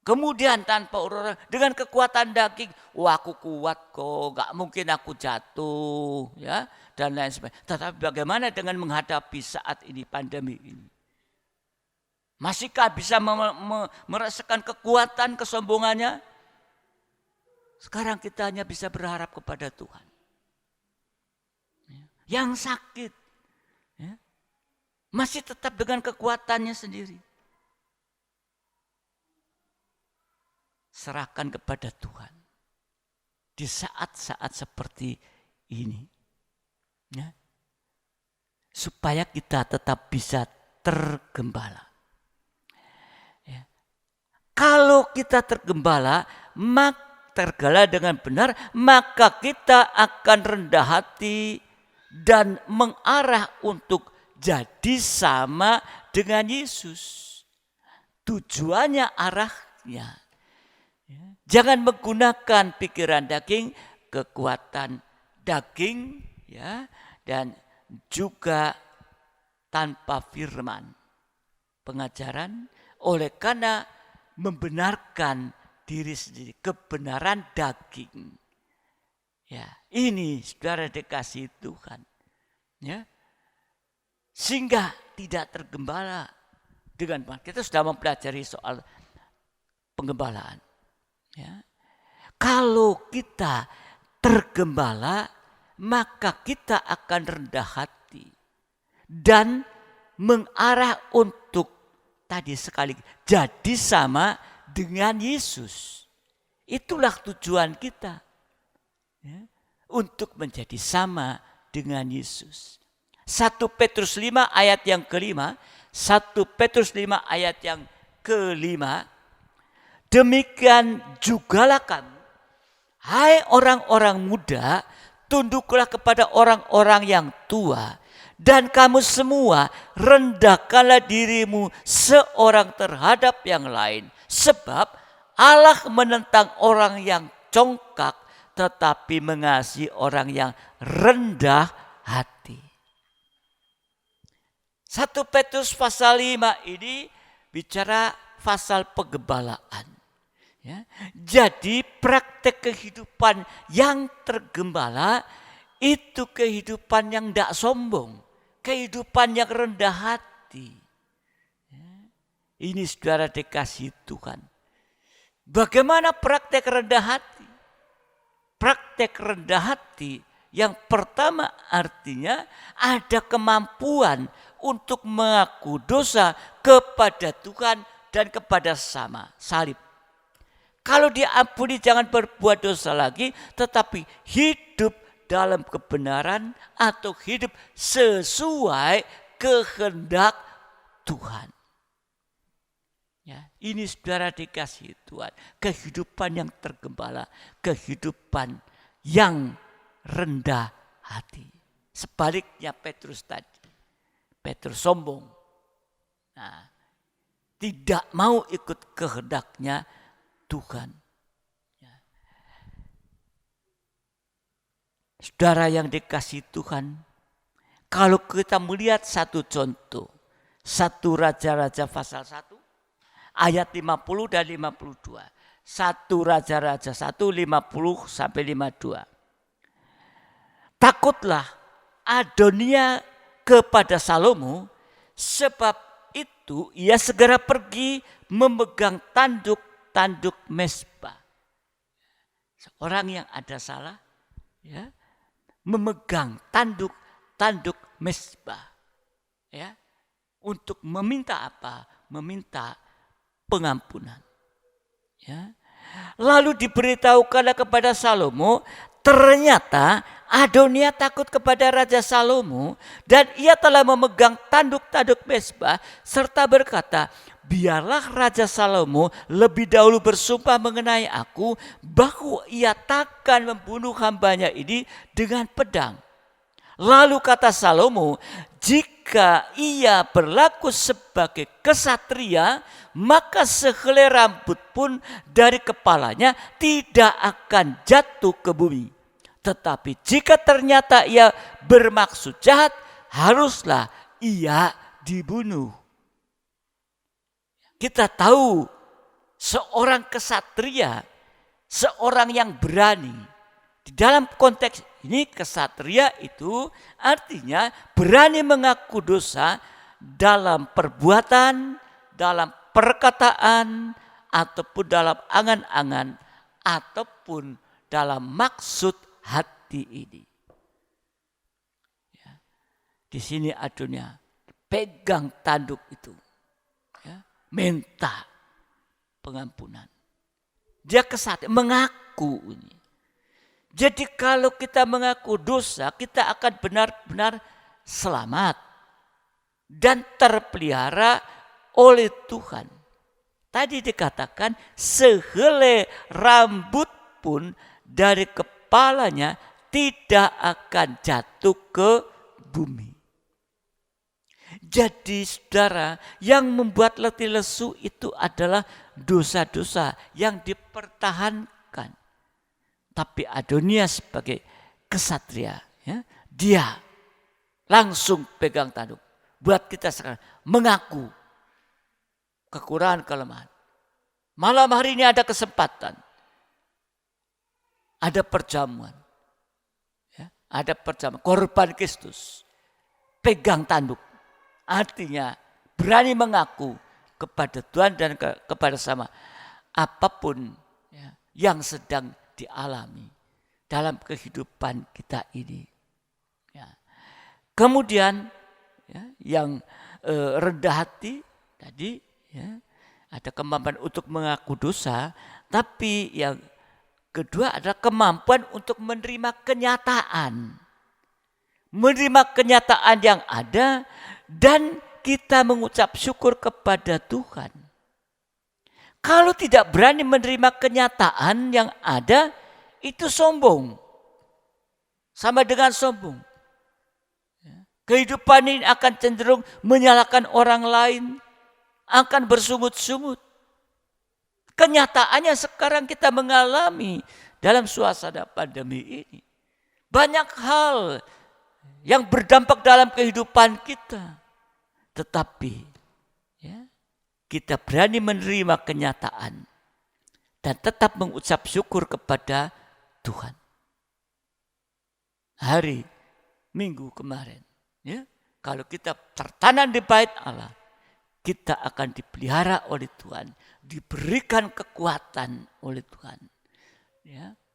Kemudian tanpa orang dengan kekuatan daging, aku kuat kok, gak mungkin aku jatuh, ya, dan lain sebagainya. Tetapi bagaimana dengan menghadapi saat ini pandemi ini? Masihkah bisa merasakan kekuatan kesombongannya? Sekarang kita hanya bisa berharap kepada Tuhan. Yang sakit, ya, masih tetap dengan kekuatannya sendiri. Serahkan kepada Tuhan di saat-saat seperti ini, ya, supaya kita tetap bisa tergembala. Ya. Kalau kita tergembala dengan benar, maka kita akan rendah hati dan mengarah untuk jadi sama dengan Yesus. Tujuannya, arahnya. Jangan menggunakan pikiran daging, kekuatan daging, ya, dan juga tanpa firman pengajaran, oleh karena membenarkan diri sendiri, kebenaran daging. Ya, ini saudara dikasihi Tuhan, ya, sehingga tidak tergembala dengan kita sudah mempelajari soal penggembalaan. Ya. Kalau kita tergembala, maka kita akan rendah hati dan mengarah untuk tadi sekali jadi sama dengan Yesus. Itulah tujuan kita, ya, untuk menjadi sama dengan Yesus. 1 Petrus 5 ayat yang kelima, 1 Petrus 5 ayat yang kelima, demikian jugalah kamu, hai orang-orang muda, tunduklah kepada orang-orang yang tua, dan kamu semua rendahkanlah dirimu seorang terhadap yang lain. Sebab Allah menentang orang yang congkak, tetapi mengasihi orang yang rendah hati. 1 Petrus pasal 5 ini bicara pasal penggembalaan. Ya. Jadi praktek kehidupan yang tergembala itu kehidupan yang tidak sombong, kehidupan yang rendah hati. Ya. Ini saudara dikasih Tuhan. Bagaimana praktek rendah hati? Praktek rendah hati yang pertama artinya ada kemampuan untuk mengaku dosa kepada Tuhan dan kepada salib. Kalau diampuni jangan berbuat dosa lagi, tetapi hidup dalam kebenaran atau hidup sesuai kehendak Tuhan. Ya, ini saudara dikasih Tuhan, kehidupan yang tergembala, kehidupan yang rendah hati. Sebaliknya Petrus tadi, Petrus sombong. Nah, tidak mau ikut kehendaknya Tuhan. Ya. Saudara yang dikasih Tuhan, kalau kita melihat satu contoh, 1 Raja-Raja pasal 1, ayat 50 dan 52. 1 Raja-Raja 1, 50 sampai 52. Takutlah Adonia kepada Salomo, sebab itu ia segera pergi memegang tanduk mezbah. Seorang yang ada salah, ya, memegang tanduk mezbah, ya, untuk meminta apa? Meminta pengampunan. Ya. Lalu diberitahukanlah kepada Salomo, ternyata Adonia takut kepada Raja Salomo dan ia telah memegang tanduk mezbah serta berkata, biarlah Raja Salomo lebih dahulu bersumpah mengenai aku bahwa ia takkan membunuh hambanya ini dengan pedang. Lalu kata Salomo, jika ia berlaku sebagai kesatria, maka sehelai rambut pun dari kepalanya tidak akan jatuh ke bumi. Tetapi jika ternyata ia bermaksud jahat, haruslah ia dibunuh. Kita tahu seorang kesatria, seorang yang berani. Di dalam konteks ini kesatria itu artinya berani mengaku dosa dalam perbuatan, dalam perkataan, ataupun dalam angan-angan, ataupun dalam maksud hati ini. Ya. Di sini Adonia pegang tanduk itu, ya, minta pengampunan. Dia kesatria, mengaku ini. Jadi kalau kita mengaku dosa, kita akan benar-benar selamat dan terpelihara oleh Tuhan. Tadi dikatakan sehelai rambut pun dari kepalanya tidak akan jatuh ke bumi. Jadi saudara, yang membuat letih lesu itu adalah dosa-dosa yang dipertahankan. Tapi Adonia sebagai kesatria, ya, dia langsung pegang tanduk. Buat kita sekarang mengaku kekurangan kelemahan. Malam hari ini ada kesempatan, ada perjamuan, ya, ada perjamuan korban Kristus. Pegang tanduk, artinya berani mengaku kepada Tuhan dan kepada sama apapun, ya, yang sedang dialami dalam kehidupan kita ini. Ya. Kemudian, ya, yang rendah hati tadi, ya, ada kemampuan untuk mengaku dosa, tapi yang kedua adalah kemampuan untuk menerima kenyataan menerima kenyataan yang ada, dan kita mengucap syukur kepada Tuhan. Kalau tidak berani menerima kenyataan yang ada, itu sombong. Sama dengan sombong. Kehidupan ini akan cenderung menyalahkan orang lain, akan bersungut-sungut. Kenyataannya sekarang kita mengalami dalam suasana pandemi ini. Banyak hal yang berdampak dalam kehidupan kita. Tetapi kita berani menerima kenyataan dan tetap mengucap syukur kepada Tuhan. Hari Minggu kemarin, kalau kita tertanam di bait Allah, kita akan dipelihara oleh Tuhan, diberikan kekuatan oleh Tuhan,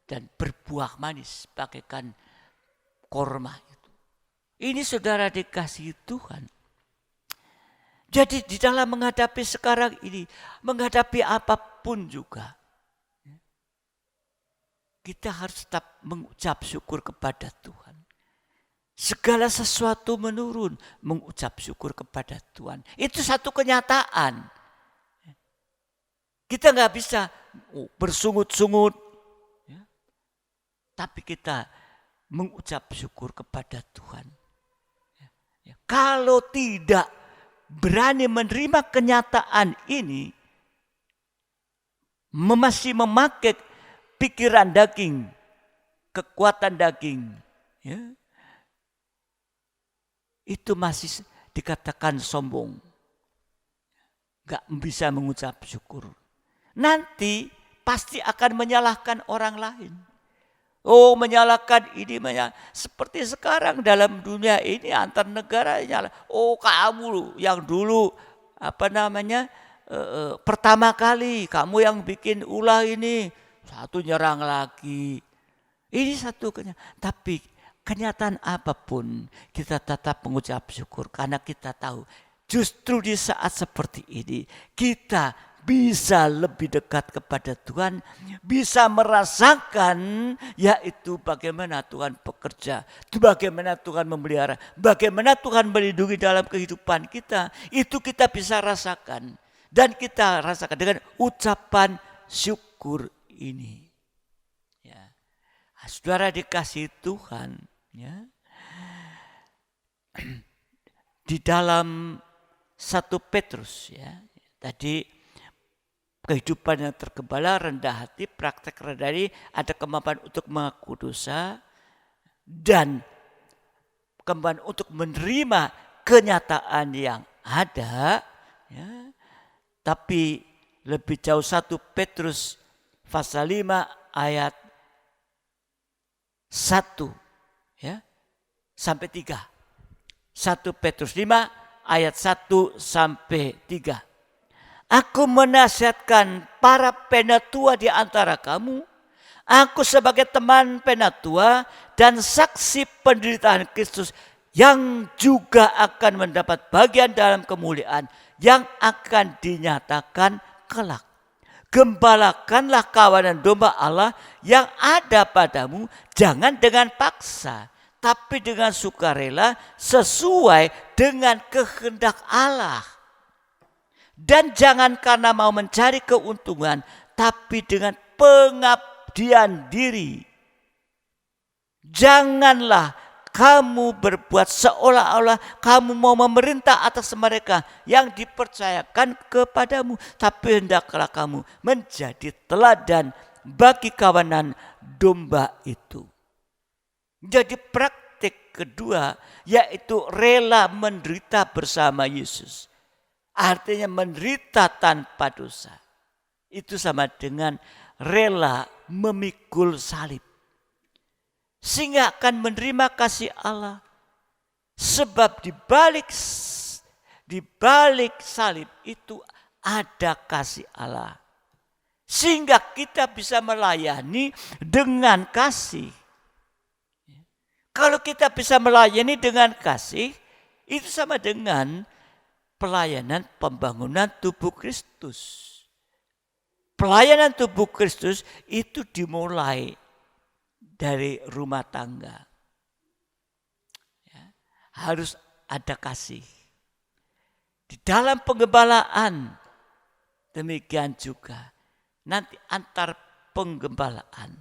dan berbuah manis bagaikan korma itu. Ini saudara dikasihi Tuhan. Jadi di dalam menghadapi sekarang ini, menghadapi apapun juga, kita harus tetap mengucap syukur kepada Tuhan. Segala sesuatu menurun, mengucap syukur kepada Tuhan. Itu satu kenyataan. Kita nggak bisa bersungut-sungut, tapi kita mengucap syukur kepada Tuhan. Kalau tidak berani menerima kenyataan ini, masih memakai pikiran daging, kekuatan daging, itu masih dikatakan sombong. Gak bisa mengucap syukur. Nanti pasti akan menyalahkan orang lain. Oh, menyalahkan ini, seperti sekarang dalam dunia ini antar negara nyalah. Oh, kamu yang dulu pertama kali kamu yang bikin ulah ini, satu nyerang lagi. Ini satu kenyataan. Tapi kenyataan apapun kita tetap mengucap syukur karena kita tahu justru di saat seperti ini kita bisa lebih dekat kepada Tuhan, bisa merasakan yaitu bagaimana Tuhan bekerja, bagaimana Tuhan memelihara, bagaimana Tuhan melindungi dalam kehidupan kita. Itu kita bisa rasakan dan kita rasakan dengan ucapan syukur ini. Saudara dikasihi Tuhan, di dalam 1 Petrus, tadi kehidupan yang tergembala, rendah hati, praktek rendah diri, ada kemampuan untuk mengaku dosa dan kemampuan untuk menerima kenyataan yang ada. Tapi lebih jauh 1 Petrus pasal 5 ayat 1 sampai 3. 1 Petrus 5 ayat 1 sampai 3. Aku menasihatkan para penatua di antara kamu, aku sebagai teman penatua dan saksi penderitaan Kristus yang juga akan mendapat bagian dalam kemuliaan yang akan dinyatakan kelak. Gembalakanlah kawanan domba Allah yang ada padamu, jangan dengan paksa, tapi dengan sukarela sesuai dengan kehendak Allah. Dan jangan karena mau mencari keuntungan, tapi dengan pengabdian diri. Janganlah kamu berbuat seolah-olah kamu mau memerintah atas mereka yang dipercayakan kepadamu, tapi hendaklah kamu menjadi teladan bagi kawanan domba itu. Jadi praktik kedua yaitu rela menderita bersama Yesus. Artinya menderita tanpa dosa. Itu sama dengan rela memikul salib. Sehingga akan menerima kasih Allah. Sebab di balik salib itu ada kasih Allah. Sehingga kita bisa melayani dengan kasih. Kalau kita bisa melayani dengan kasih, itu sama dengan pelayanan pembangunan tubuh Kristus. Pelayanan tubuh Kristus itu dimulai dari rumah tangga. harus ada kasih. Di dalam penggembalaan demikian juga nanti antar penggembalaan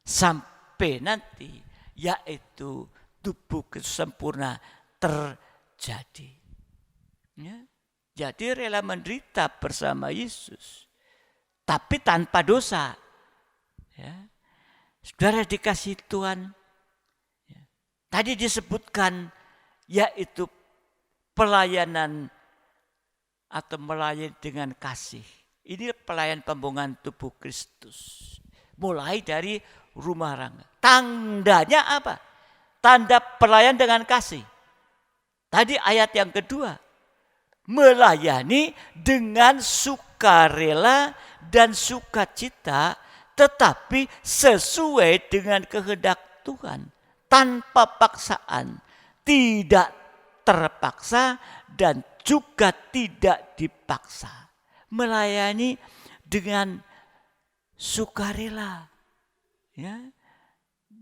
sampai nanti yaitu tubuh kesempurna terjadi. Ya. Jadi rela menderita bersama Yesus, tapi tanpa dosa. Ya. Saudara dikasih Tuhan, ya. Tadi disebutkan yaitu pelayanan atau melayani dengan kasih. Ini pelayan pembongan tubuh Kristus. Mulai dari rumah rangga. Tandanya apa? Tanda pelayan dengan kasih. Tadi ayat yang kedua. Melayani dengan sukarela dan sukacita, tetapi sesuai dengan kehendak Tuhan. Tanpa paksaan. Tidak terpaksa dan juga tidak dipaksa. Melayani dengan sukarela, ya,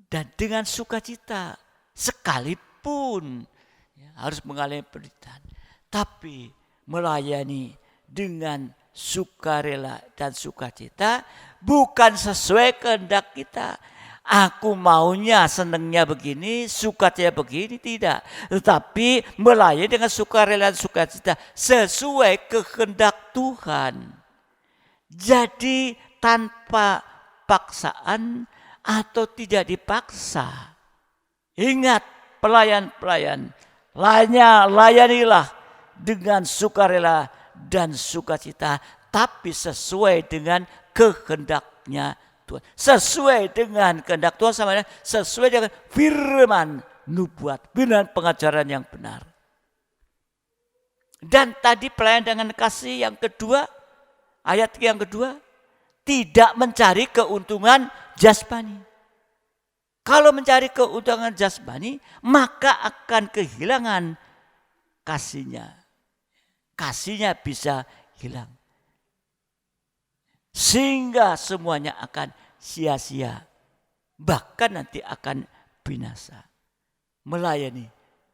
dan dengan sukacita, sekalipun ya, harus mengalami penderitaan, tapi melayani dengan sukarela dan sukacita bukan sesuai kehendak kita. Aku maunya, senangnya begini, sukacita begini, tidak. Tetapi melayani dengan sukarela dan sukacita sesuai kehendak Tuhan. Jadi tanpa paksaan atau tidak dipaksa. Ingat pelayan-pelayan, layanilah dengan sukarela dan sukacita, tapi sesuai dengan kehendaknya Tuhan. Sesuai dengan kehendak Tuhan, sama dengan sesuai dengan firman nubuat, firman pengajaran yang benar. Dan tadi pelayan dengan kasih yang kedua, ayat yang kedua, tidak mencari keuntungan jasmani. Kalau mencari keuntungan jasmani, maka akan kehilangan kasihnya. Kasihnya bisa hilang. Sehingga semuanya akan sia-sia. Bahkan nanti akan binasa. Melayani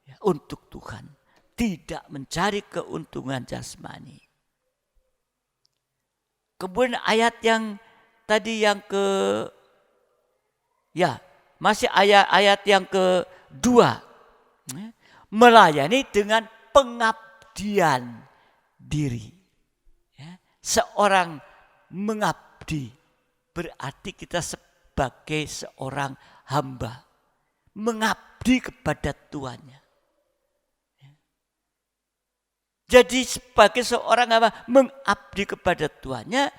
ya, untuk Tuhan. Tidak mencari keuntungan jasmani. Kemudian ayat yang tadi yang masih ayat yang kedua. Melayani dengan pengabdian diri. Ya, seorang mengabdi berarti kita sebagai seorang hamba mengabdi kepada tuannya. Jadi sebagai seorang hamba mengabdi kepada tuannya,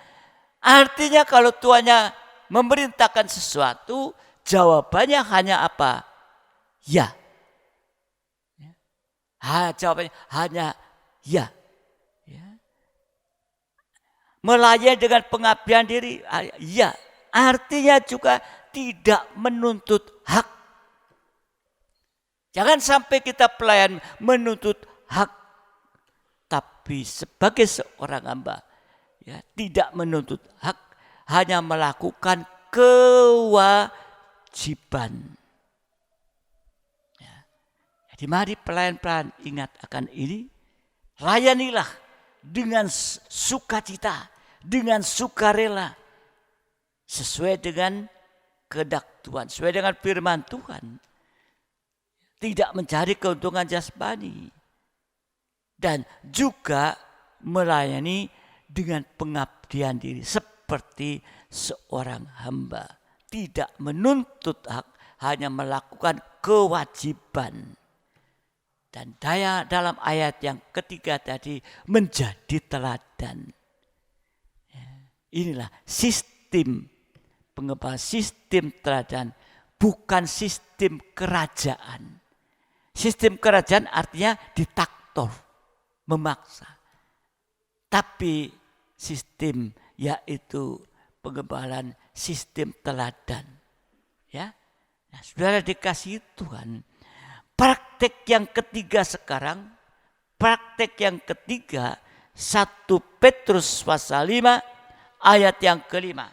artinya kalau tuannya memerintahkan sesuatu, jawabannya hanya apa? Ya. Jawabannya hanya ya. Melayani dengan pengabdian diri, ya, artinya juga tidak menuntut hak. Jangan sampai kita pelayan menuntut hak, tapi sebagai seorang hamba, ya, tidak menuntut hak, hanya melakukan kewajiban. Ya. Jadi mari pelayan-pelayan ingat akan ini, layanilah dengan sukacita, dengan sukarela, sesuai dengan kehendak Tuhan, sesuai dengan firman Tuhan. Tidak mencari keuntungan jasmani. Dan juga melayani dengan pengabdian diri seperti seorang hamba. Tidak menuntut hak, hanya melakukan kewajiban. Dan dalam ayat yang ketiga tadi menjadi teladan. Inilah sistem pengembangan, sistem teladan, bukan sistem kerajaan. Sistem kerajaan artinya ditaktor, memaksa. Tapi sistem yaitu pengembangan sistem teladan. Ya, nah, saudara dikasih Tuhan. Praktek yang ketiga sekarang, praktek yang ketiga 1 Petrus pasal 5 ayat yang kelima.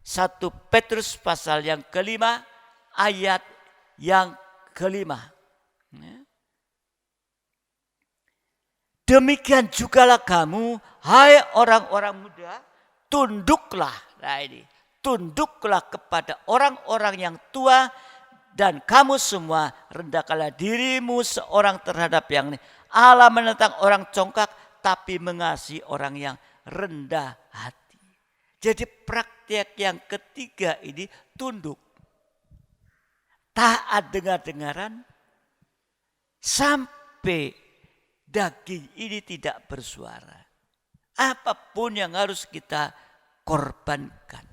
1 Petrus pasal yang kelima ayat yang kelima. Demikian jugalah kamu, hai orang-orang muda, tunduklah. Nah ini, tunduklah kepada orang-orang yang tua, dan kamu semua rendahkanlah dirimu seorang terhadap yang ini. Allah menentang orang congkak, tapi mengasihi orang yang rendah hati. Jadi praktek yang ketiga ini tunduk. Taat dengar-dengaran sampai daging ini tidak bersuara. Apapun yang harus kita korbankan,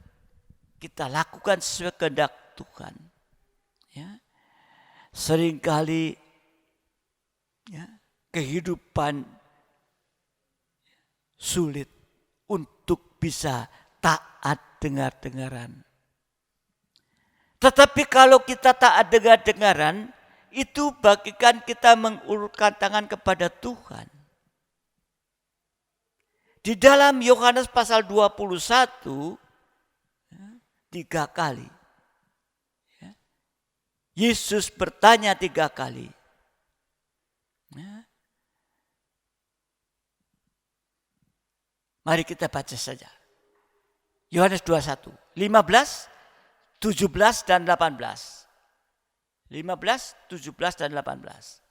kita lakukan sesuai kehendak Tuhan. Ya. Seringkali ya, kehidupan sulit untuk bisa taat dengar-dengaran. Tetapi kalau kita taat dengar-dengaran, itu bagikan kita mengulurkan tangan kepada Tuhan. Di dalam Yohanes pasal 21, 3 kali. Yesus bertanya 3 kali. Mari kita baca saja. Yohanes 21, 15, 17 dan 18. 15, 17 dan 18.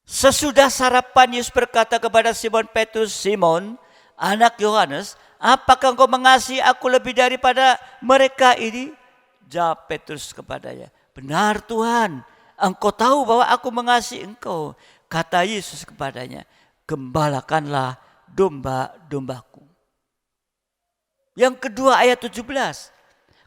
Sesudah sarapan Yesus berkata kepada Simon Petrus, Simon, anak Yohanes, apakah engkau mengasihi aku lebih daripada mereka ini? Jawab Petrus kepadanya, benar Tuhan, engkau tahu bahwa aku mengasihi engkau. Kata Yesus kepadanya, gembalakanlah domba-dombaku. Yang kedua ayat 17.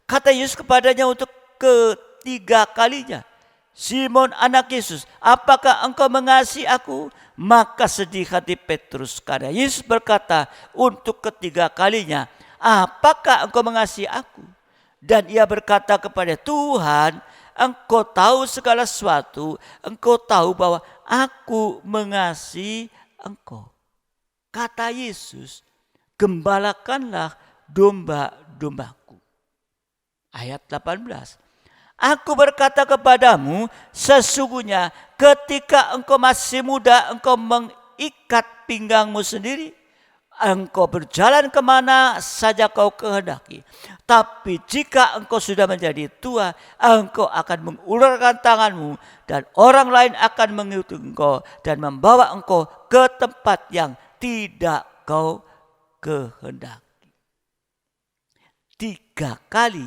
Kata Yesus kepadanya untuk ketiga kalinya, Simon anak Yesus, apakah engkau mengasihi aku? Maka sedih hati Petrus karena Yesus berkata untuk ketiga kalinya, apakah engkau mengasihi aku? Dan ia berkata kepada Tuhan, engkau tahu segala sesuatu, engkau tahu bahwa aku mengasihi engkau. Kata Yesus, gembalakanlah domba-dombaku. Ayat 18. Aku berkata kepadamu, sesungguhnya ketika engkau masih muda, engkau mengikat pinggangmu sendiri. Engkau berjalan kemana saja kau kehendaki. Tapi jika engkau sudah menjadi tua, engkau akan mengulurkan tanganmu dan orang lain akan mengikuti engkau dan membawa engkau ke tempat yang tidak kau kehendaki. 3 kali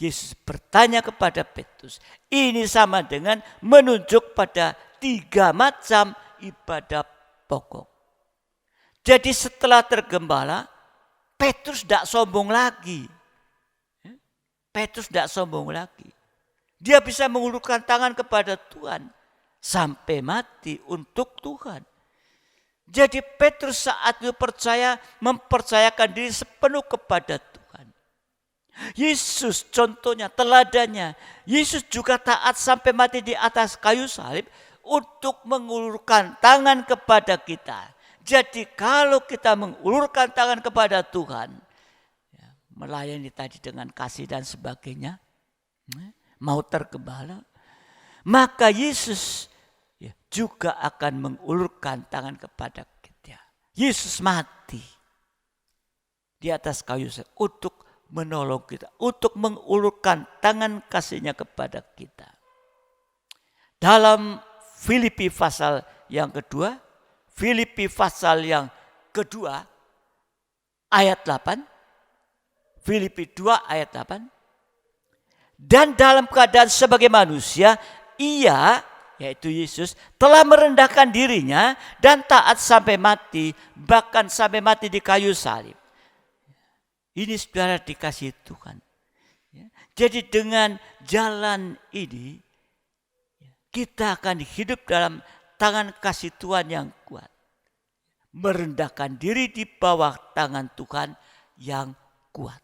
Yesus bertanya kepada Petrus. Ini sama dengan menunjuk pada 3 macam ibadah pokok. Jadi setelah tergembala, Petrus tidak sombong lagi. Petrus tidak sombong lagi. Dia bisa mengulurkan tangan kepada Tuhan sampai mati untuk Tuhan. Jadi Petrus saat itu mempercayakan diri sepenuh kepada Tuhan. Yesus contohnya, teladannya. Yesus juga taat sampai mati di atas kayu salib untuk mengulurkan tangan kepada kita. Jadi kalau kita mengulurkan tangan kepada Tuhan, melayani tadi dengan kasih dan sebagainya, mau tergembala, maka Yesus juga akan mengulurkan tangan kepada kita. Yesus mati di atas kayu salib untuk menolong kita, untuk mengulurkan tangan kasihnya kepada kita. Dalam Filipi pasal yang kedua, ayat 8, Filipi 2 ayat 8, dan dalam keadaan sebagai manusia, ia, yaitu Yesus, telah merendahkan dirinya dan taat sampai mati, bahkan sampai mati di kayu salib. Ini saudara dikasihi Tuhan. Jadi dengan jalan ini, kita akan hidup dalam tangan kasih Tuhan yang kuat. Merendahkan diri di bawah tangan Tuhan yang kuat.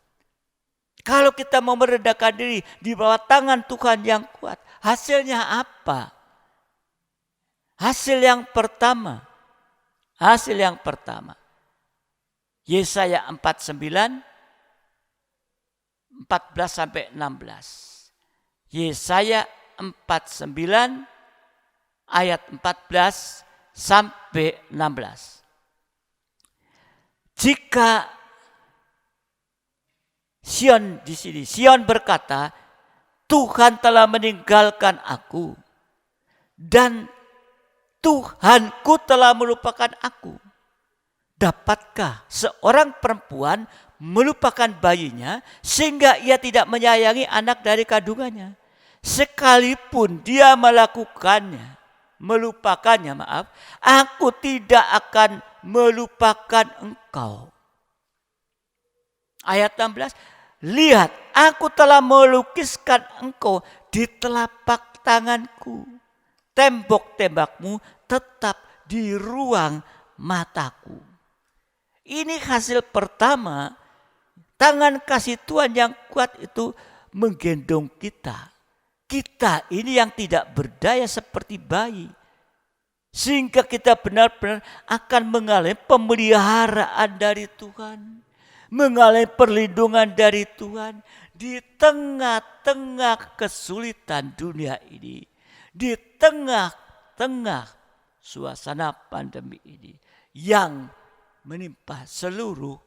Kalau kita mau merendahkan diri di bawah tangan Tuhan yang kuat, hasilnya apa? Hasil yang pertama. Yesaya 49 14 sampai 16. Yesaya 49 ayat 14 sampai 16. Jika Sion di sini, Sion berkata, Tuhan telah meninggalkan aku dan Tuhanku telah melupakan aku. Dapatkah seorang perempuan melupakan bayinya sehingga ia tidak menyayangi anak dari kandungannya? Sekalipun dia melupakannya, aku tidak akan melupakan engkau. Ayat 16, lihat aku telah melukiskan engkau di telapak tanganku. Tembok-tembokmu tetap di ruang mataku. Ini hasil pertama, tangan kasih Tuhan yang kuat itu menggendong kita. Kita ini yang tidak berdaya seperti bayi. Sehingga kita benar-benar akan mengalami pemeliharaan dari Tuhan. Mengalami perlindungan dari Tuhan. Di tengah-tengah kesulitan dunia ini. Di tengah-tengah suasana pandemi ini. Yang menimpa seluruh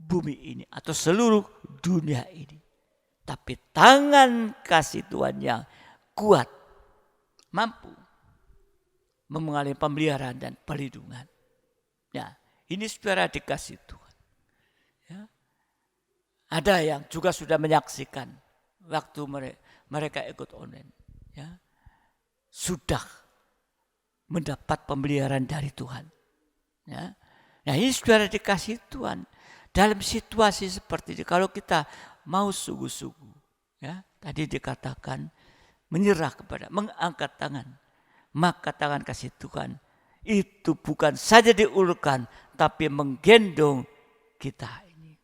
bumi ini. Atau seluruh dunia ini. Tapi tangan kasih Tuhan yang kuat mampu mengalami pemeliharaan dan perlindungan. Nah, ini saudara dikasih Tuhan. Ya. Ada yang juga sudah menyaksikan waktu mereka ikut online. Ya. Sudah mendapat pemeliharaan dari Tuhan. Ya. Nah, ini saudara dikasih Tuhan. Dalam situasi seperti ini, kalau kita mau sungguh-sungguh, ya, tadi dikatakan menyerah kepada, mengangkat tangan, maka tangan kasih Tuhan itu bukan saja diulurkan, tapi menggendong kita ini.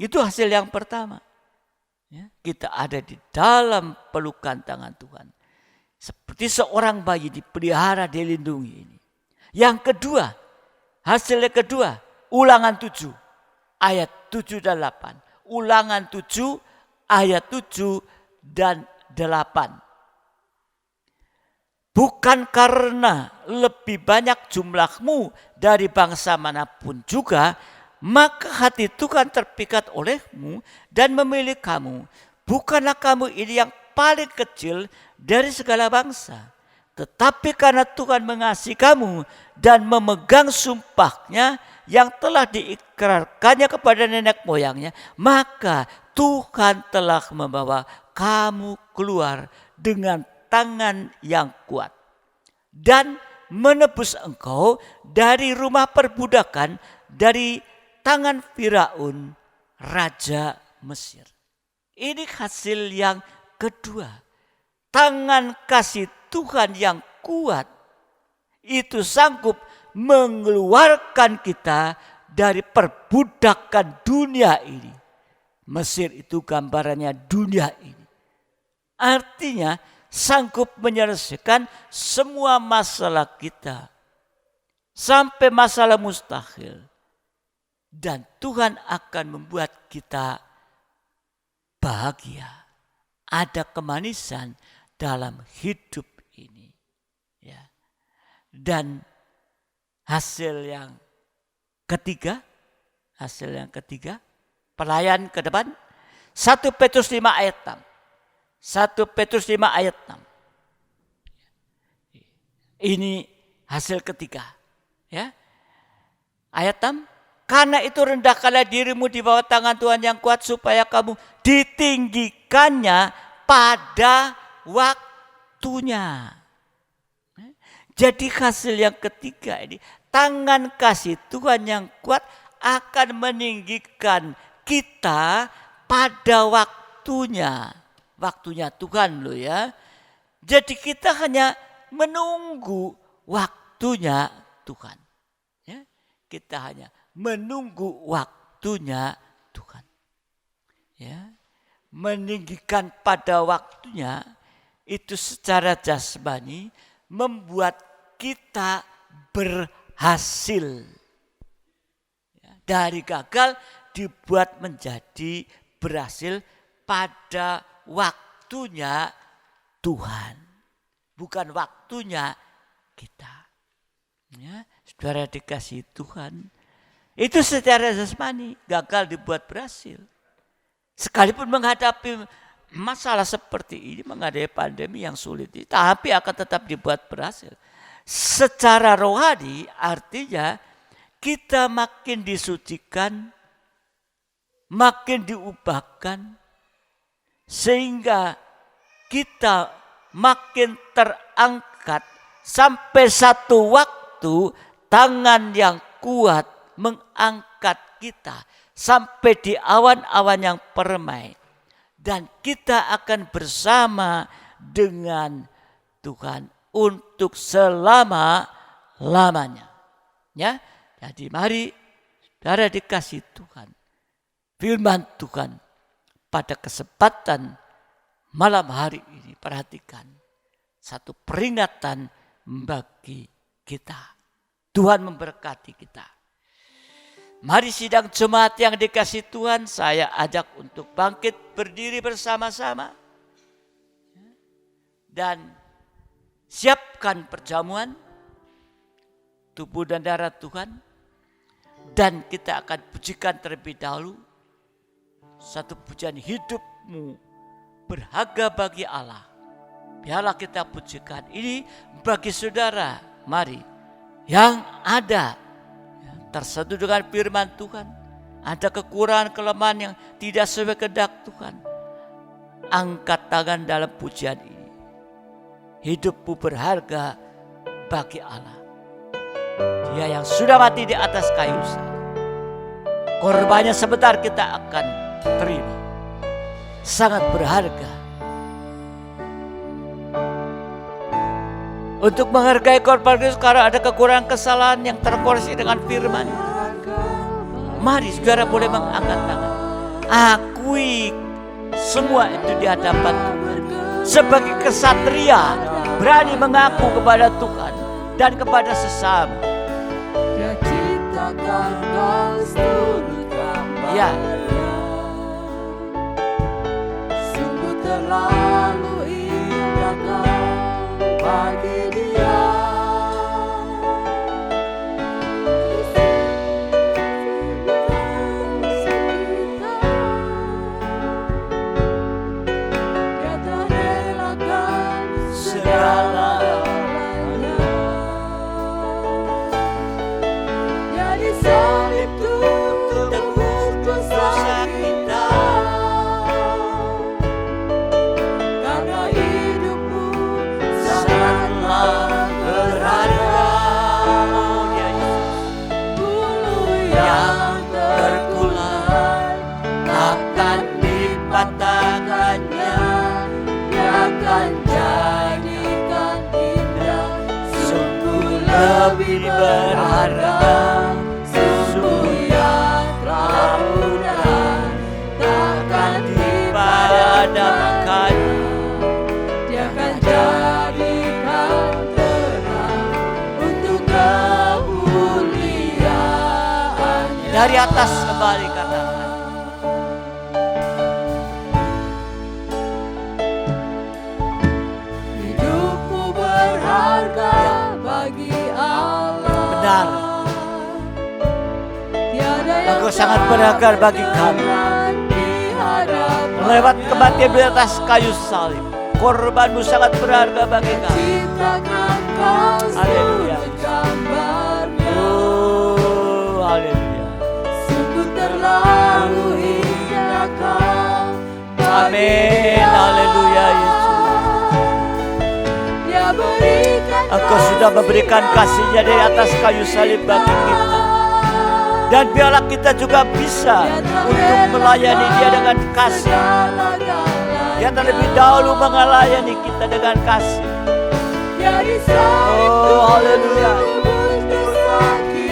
Itu hasil yang pertama. Ya, kita ada di dalam pelukan tangan Tuhan, seperti seorang bayi dipelihara, dilindungi ini. Yang kedua, hasilnya kedua, Ulangan 7 ayat 7 dan 8. Ulangan 7 ayat 7 dan 8. Bukan karena lebih banyak jumlahmu dari bangsa manapun juga, maka hati Tuhan terpikat olehmu dan memilih kamu. Bukanlah kamu ini yang paling kecil dari segala bangsa, tetapi karena Tuhan mengasihi kamu dan memegang sumpahnya yang telah diikrarkannya kepada nenek moyangnya, maka Tuhan telah membawa kamu keluar dengan tangan yang kuat dan menebus engkau dari rumah perbudakan, dari tangan Firaun, raja Mesir. Ini hasil yang kedua. Tangan kasih Tuhan yang kuat itu sanggup mengeluarkan kita dari perbudakan dunia ini. Mesir itu gambarannya dunia ini. Artinya sanggup menyelesaikan semua masalah kita. Sampai masalah mustahil. Dan Tuhan akan membuat kita bahagia. Ada kemanisan dalam hidup ini. Ya. Dan hasil yang ketiga, pelayan ke depan, 1 Petrus 5 ayat 6. 1 Petrus 5 ayat 6. Ini hasil ketiga. Ya. Ayat 6. Karena itu rendahkanlah dirimu di bawah tangan Tuhan yang kuat, supaya kamu ditinggikannya pada waktunya. Jadi hasil yang ketiga ini, tangan kasih Tuhan yang kuat akan meninggikan kita pada waktunya. Waktunya Tuhan loh ya. Jadi kita hanya menunggu waktunya Tuhan. Ya, kita hanya menunggu waktunya Tuhan. Ya, meninggikan pada waktunya itu secara jasmani membuat kita berhasil. Ya, dari gagal dibuat menjadi berhasil pada waktunya Tuhan. Bukan waktunya kita. Ya, saudara dikasih Tuhan, itu secara jasmani gagal dibuat berhasil. Sekalipun menghadapi masalah seperti ini, menghadapi pandemi yang sulit ini, tapi akan tetap dibuat berhasil. Secara rohani artinya kita makin disucikan, makin diubahkan, sehingga kita makin terangkat sampai satu waktu tangan yang kuat mengangkat kita sampai di awan-awan yang permai, dan kita akan bersama dengan Tuhan untuk selama-lamanya. Ya, jadi mari saudara dikasih Tuhan, firman Tuhan pada kesempatan malam hari ini, perhatikan satu peringatan bagi kita. Tuhan memberkati kita. Mari sidang jemaat yang dikasih Tuhan, saya ajak untuk bangkit berdiri bersama-sama dan siapkan perjamuan tubuh dan darah Tuhan, dan kita akan pujikan terlebih dahulu satu pujian, hidupmu berharga bagi Allah. Biarlah kita pujikan ini bagi saudara, mari, yang ada tersentuh dengan firman Tuhan, ada kekurangan kelemahan yang tidak sesuai kehendak Tuhan, angkat tangan dalam pujian ini. Hidupmu berharga bagi Allah. Dia yang sudah mati di atas kayu salib, korbannya sebentar kita akan terima, sangat berharga. Untuk menghargai korban Kristus karena ada kekurangan kesalahan yang terkoreksi dengan firman. Mari saudara boleh mengangkat tangan. Akui semua itu di hadapan Tuhan. Sebagai kesatria berani mengaku kepada Tuhan dan kepada sesama. Dia ciptakan kau seturut gambarnya. Ya. Sungguh terlalu indah kau bagi dia. Dia tak relakan segalanya. Dia disalib untuk tebus dosa kita. Karena hidupmu sangatlah berharga. Bulu yang terkulai akan dipatahkannya. Dia akan jadikan indah, sungguh lebih berharga. Sungguh yang telah punah takkan dipadamkan. Dia akan jadikan terang untuk kemuliaan-Nya. Dari atas kembali katakan. Hidupmu berharga bagi Allah. Benar. Tiada yang Engkau sangat berharga bagi kami. di hadapan Lewat kematian di atas kayu salib, korbanmu sangat berharga bagi kami. ciptakan kau Haleluya. seturut gambarnya. Oh, haleluya. Sungguh terlalu indah kau bagi Amin. dia. Haleluya, Yesus. Dia berikan Engkau sudah memberikan kasih-Nya dari atas kayu salib bagi kita. Dan biarlah kita juga bisa untuk melayani Dia dengan kasih. Dia terlebih dahulu melayani kita dengan kasih. Oh, haleluya.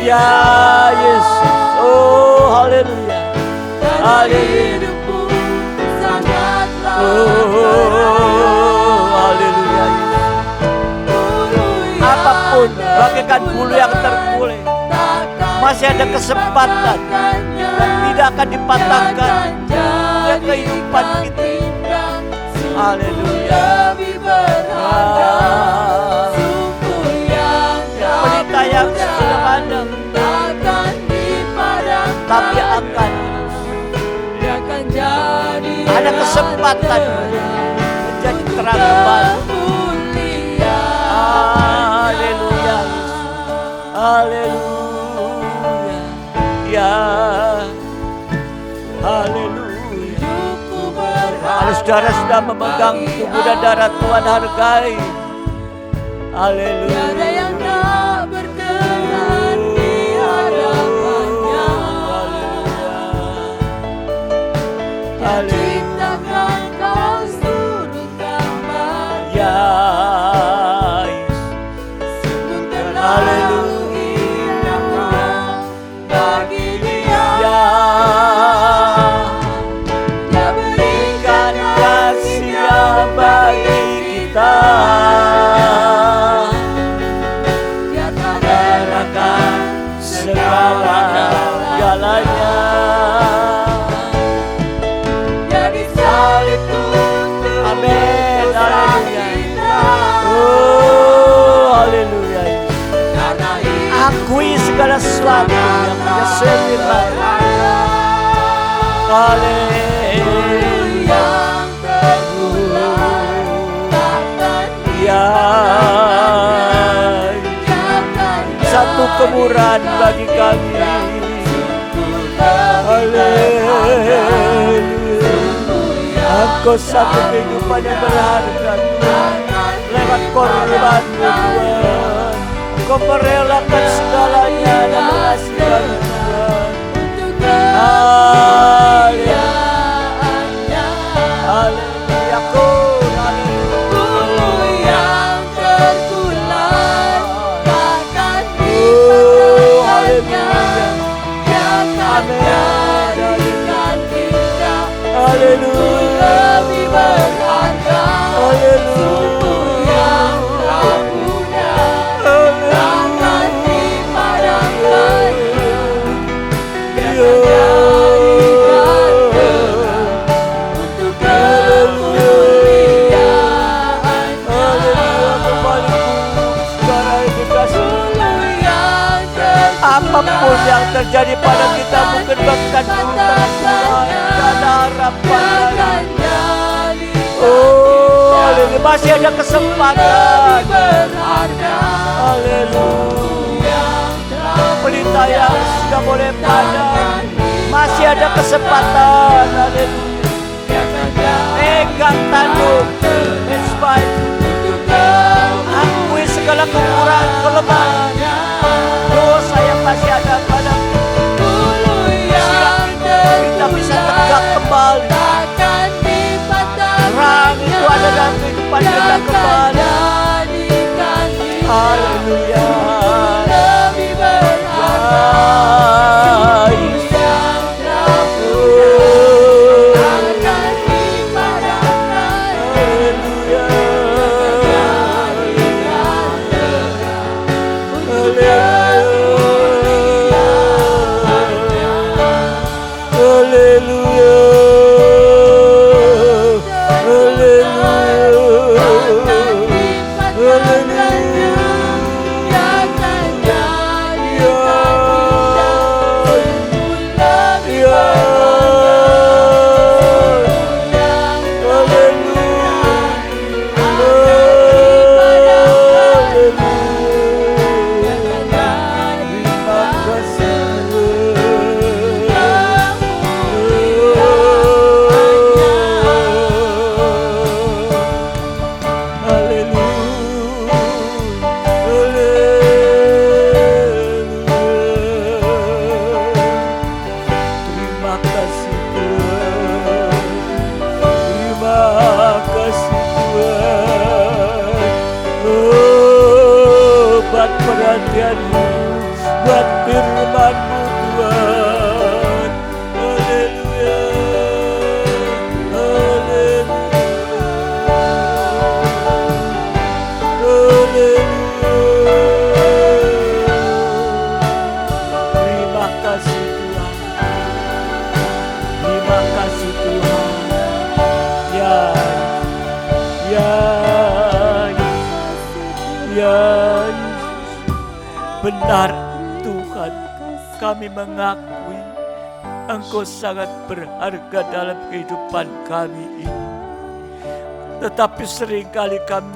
Ya Yesus. Oh, haleluya. Haleluya. Oh, haleluya. Apapun, bagaikan bulu yang terkulai, masih ada kesempatan dan tidak akan dipatahkan oleh kehidupan kita. Haleluya. Pelita yang Ada kesempatan menjadi terang kembali. Haleluya, haleluya, ya, haleluya. Kalau saudara sudah memegang tubuh dan darah Tuhan, hargai. Haleluya. Tiada yang tak berkenan di hadapannya. Dia ciptakan kau sudut gambar. Ya, Sungguh terlalu indah bagi Dia. ya, Dia berikan kasih-Nya bagi kita. Dia tak Serahkan segala-galanya. Dia disalib untuk Amin, dosa haleluya. kita. Oh, haleluya. Karena itu Akui segala sesuatu yang Dia sediakan. Haleluya. yang terpulang takkan Ya, satu kemurahan bagi kami. Haleluya. Engkau satu kehidupan yang berharga Tuhan. Lewat korban Tuhan, Engkau merelakan segalanya dan mengasihi Tuhan. Haleluya. Haleluya. Bulu yang terpulang takkan Oh, dipatahkannya. haleluya. Dia akan jadikan kita Haleluya. lebih berharga. Sumber yang kau punya takkan dipadamkan. Dia akan jadikan untuk kemuliaan. Apapun yang terjadi pada kita, mungkin bahkan dulu terkurang, tidak ada harapan lagi. Oh, haleluya, masih ada kesempatan. Haleluya. Pelita yang sudah boleh padam, masih ada kesempatan. Haleluya. Pegang tanduk mesbah itu. Akui segala kekurangan, kelemahan, dosa yang masih ada pada kita bisa tegak kembali. Terang itu ada dalam kehidupan kita kembali. Haleluya. Perhatianmu buat firman-Mu Tuhan. Haleluya. Haleluya. Haleluya. Terima kasih Tuhan. Terima kasih Tuhan. Ya, ya, ya. Benar Tuhan, kami mengakui Engkau sangat berharga dalam kehidupan kami ini. Tetapi seringkali kami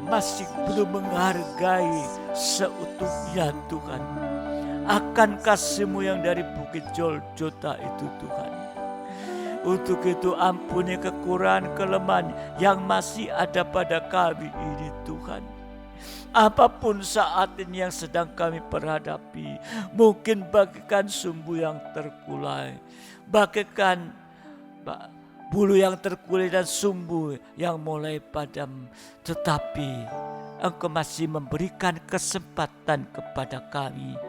masih belum menghargai seutuhnya Tuhan akan kasih-Mu yang dari Bukit Golgota itu Tuhan. Untuk itu ampuni kekurangan kelemahan yang masih ada pada kami ini Tuhan. Apapun saat ini yang sedang kami perhadapi, mungkin bagaikan sumbu yang terkulai, bagaikan bulu yang terkulai dan sumbu yang mulai padam. Tetapi Engkau masih memberikan kesempatan kepada kami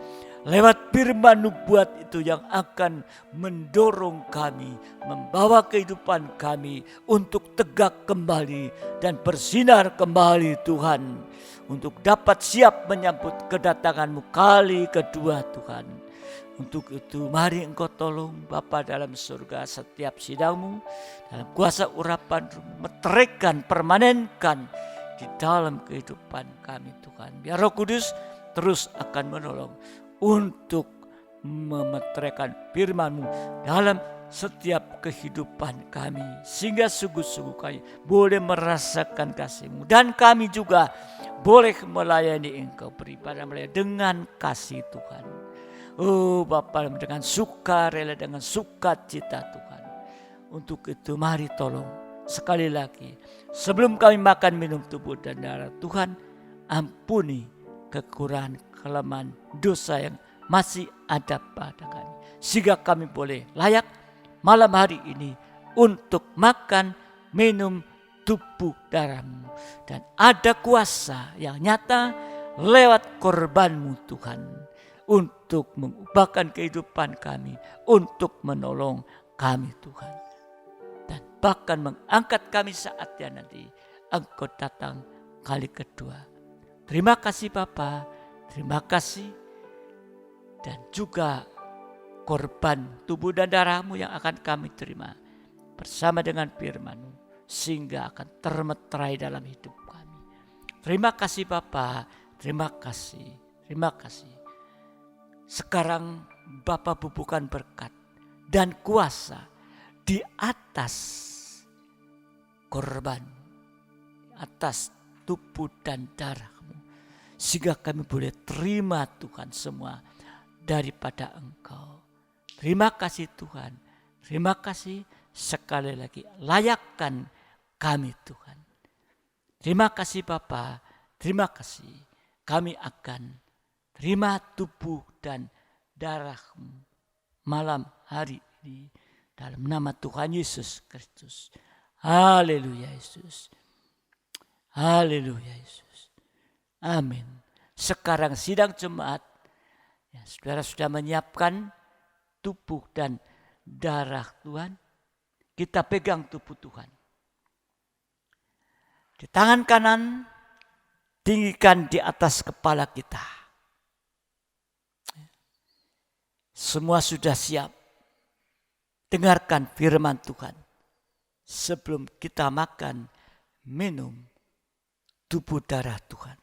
lewat firman nubuat itu yang akan mendorong kami, membawa kehidupan kami untuk tegak kembali dan bersinar kembali Tuhan. Untuk dapat siap menyambut kedatangan-Mu kali kedua Tuhan. Untuk itu mari Engkau tolong Bapa dalam surga setiap sidang-Mu, dalam kuasa urapan meteraikan, permanenkan di dalam kehidupan kami Tuhan. Biar Roh Kudus terus akan menolong untuk memeteraikan firman-Mu dalam setiap kehidupan kami, sehingga sungguh-sungguh kami boleh merasakan kasih-Mu, dan kami juga boleh melayani Engkau, beribadah melayani dengan kasih Tuhan. Oh Bapa, dengan sukarela, dengan sukacita Tuhan. Untuk itu mari tolong sekali lagi, sebelum kami makan minum tubuh dan darah Tuhan, ampuni kekurangan kelemahan dosa yang masih ada pada kami, sehingga kami boleh layak malam hari ini untuk makan minum tubuh darah-Mu, dan ada kuasa yang nyata lewat korban-Mu Tuhan untuk mengubahkan kehidupan kami, untuk menolong kami Tuhan, dan bahkan mengangkat kami saatnya nanti Engkau datang kali kedua. Terima kasih Bapa, terima kasih, dan juga korban tubuh dan darah-Mu yang akan kami terima bersama dengan firman-Mu, sehingga akan termeterai dalam hidup kami. Terima kasih Bapa, terima kasih, terima kasih. Sekarang Bapa bubuhkan berkat dan kuasa di atas korban, atas tubuh dan darah-Mu, sehingga kami boleh terima Tuhan semua daripada Engkau. Terima kasih Tuhan, terima kasih sekali lagi, layakkan kami Tuhan. Terima kasih Bapa, terima kasih. Kami akan terima tubuh dan darah-Mu malam hari ini dalam nama Tuhan Yesus Kristus. Haleluya Yesus. Haleluya Yesus. Amin. Sekarang sidang jemaat, ya, saudara sudah menyiapkan tubuh dan darah Tuhan. Kita pegang tubuh Tuhan. Di tangan kanan, tinggikan di atas kepala kita. Semua sudah siap. Dengarkan firman Tuhan. Sebelum kita makan, minum tubuh darah Tuhan.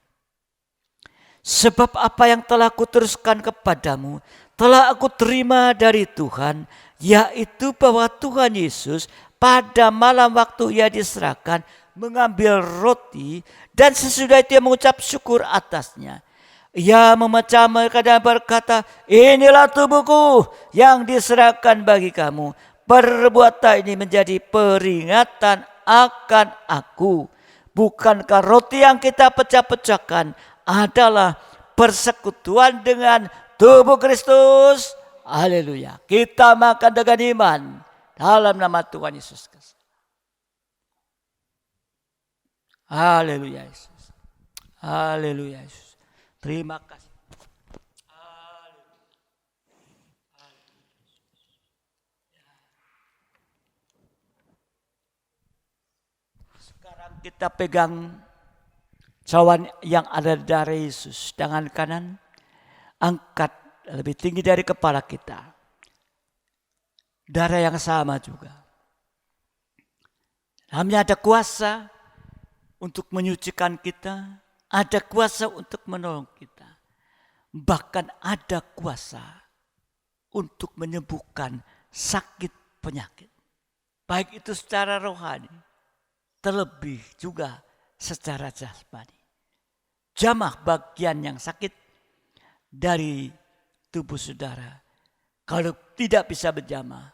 Sebab apa yang telah kuteruskan kepadamu, telah aku terima dari Tuhan, yaitu bahwa Tuhan Yesus pada malam waktu Ia diserahkan, mengambil roti, dan sesudah itu Ia mengucap syukur atasnya. Ia memecah dan berkata, inilah tubuhku yang diserahkan bagi kamu. Perbuatan ini menjadi peringatan akan aku. Bukankah roti yang kita pecah-pecahkan adalah persekutuan dengan tubuh Kristus? Haleluya. Kita makan dengan iman dalam nama Tuhan Yesus Kristus. Haleluya Yesus. Haleluya Yesus. Terima kasih. Sekarang kita pegang cawan yang ada di darah Yesus. Tangan kanan angkat lebih tinggi dari kepala kita. Darah yang sama juga. Dalamnya ada kuasa untuk menyucikan kita. Ada kuasa untuk menolong kita. Bahkan ada kuasa untuk menyembuhkan sakit penyakit. Baik itu secara rohani, terlebih juga secara jasmani. Jamah bagian yang sakit dari tubuh saudara. Kalau tidak bisa berjamah,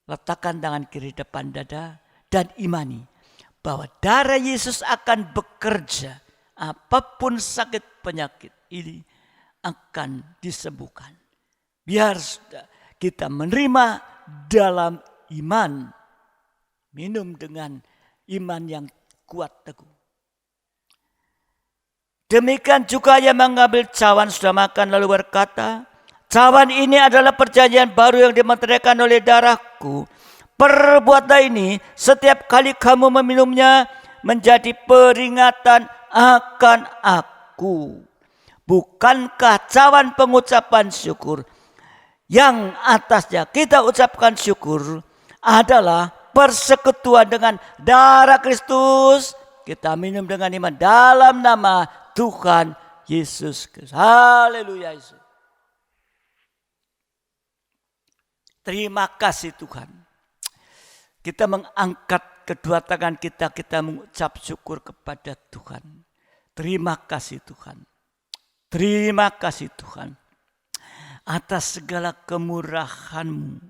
letakkan tangan kiri depan dada dan imani bahwa darah Yesus akan bekerja. Apapun sakit penyakit ini akan disembuhkan. Biar kita menerima dalam iman. Minum dengan iman yang kuat teguh. Demikian juga ia mengambil cawan sudah makan lalu berkata, cawan ini adalah perjanjian baru yang dimeteraikan oleh darahku. Perbuatlah ini setiap kali kamu meminumnya menjadi peringatan akan aku. Bukankah cawan pengucapan syukur yang atasnya kita ucapkan syukur adalah persekutuan dengan darah Kristus? Kita minum dengan iman dalam nama Tuhan Yesus Kristus. Haleluya. Terima kasih Tuhan. Kita mengangkat kedua tangan kita mengucap syukur kepada Tuhan. Terima kasih Tuhan. Terima kasih Tuhan. Atas segala kemurahan-Mu,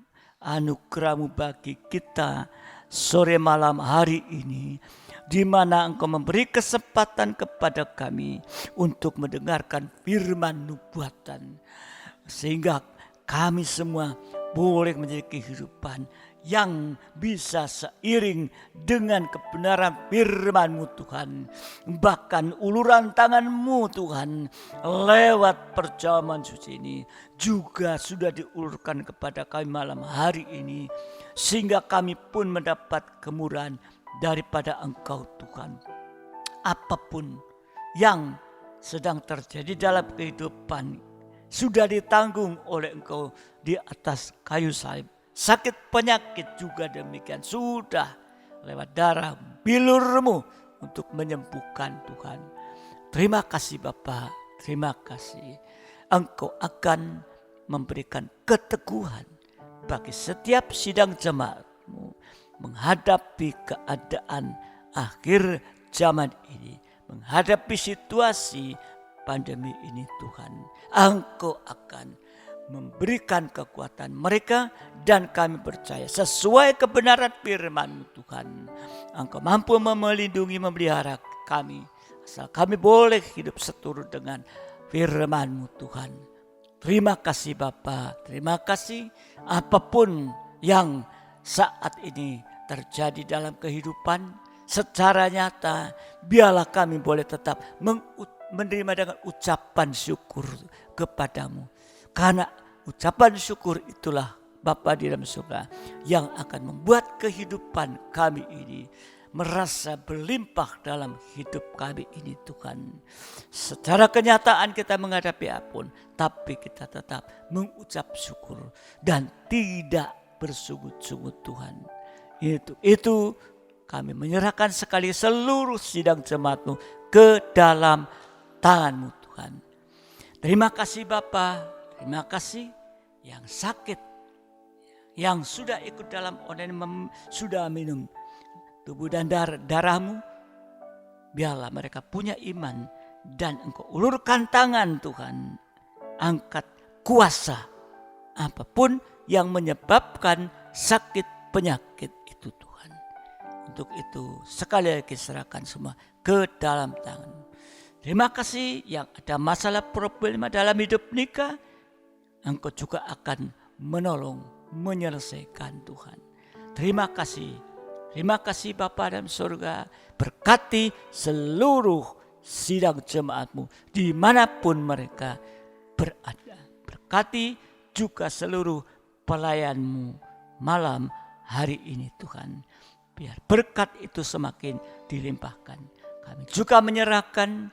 anugerah-Mu bagi kita sore malam hari ini, di mana Engkau memberi kesempatan kepada kami untuk mendengarkan firman nubuatan, sehingga kami semua boleh menjadi kehidupan yang bisa seiring dengan kebenaran firman-Mu Tuhan. Bahkan uluran tangan-Mu Tuhan lewat perjamuan suci ini juga sudah diulurkan kepada kami malam hari ini, sehingga kami pun mendapat kemurahan daripada Engkau Tuhan. Apapun yang sedang terjadi dalam kehidupan sudah ditanggung oleh Engkau di atas kayu salib. Sakit penyakit juga demikian sudah lewat darah bilur-Mu untuk menyembuhkan Tuhan. Terima kasih Bapa, terima kasih. Engkau akan memberikan keteguhan bagi setiap sidang jemaat-Mu menghadapi keadaan akhir zaman ini, menghadapi situasi pandemi ini Tuhan. Engkau akan memberikan kekuatan mereka, dan kami percaya sesuai kebenaran firman-Mu Tuhan, Engkau mampu melindungi, memelihara kami, asal kami boleh hidup seturut dengan firman-Mu Tuhan. Terima kasih Bapa, terima kasih. Apapun yang saat ini terjadi dalam kehidupan secara nyata, biarlah kami boleh tetap menerima dengan ucapan syukur kepadamu. Karena ucapan syukur itulah Bapa di dalam surga yang akan membuat kehidupan kami ini merasa berlimpah dalam hidup kami ini Tuhan. Secara kenyataan kita menghadapi apapun, tapi kita tetap mengucap syukur dan tidak bersungut-sungut Tuhan. Itu kami menyerahkan sekali seluruh sidang jemaat-Mu ke dalam tangan-Mu Tuhan. Terima kasih Bapa. Terima kasih yang sakit, yang sudah ikut dalam online, sudah minum tubuh dan darah-Mu. Biarlah mereka punya iman dan Engkau ulurkan tangan Tuhan. Angkat kuasa apapun yang menyebabkan sakit penyakit itu Tuhan. Untuk itu sekali lagi serahkan semua ke dalam tangan. Terima kasih yang ada masalah problema dalam hidup nikah, Engkau juga akan menolong, menyelesaikan Tuhan. Terima kasih Bapa dalam surga. Berkati seluruh sidang jemaat-Mu dimanapun mereka berada. Berkati juga seluruh pelayan-Mu malam hari ini Tuhan. Biar berkat itu semakin dilimpahkan. Kami juga menyerahkan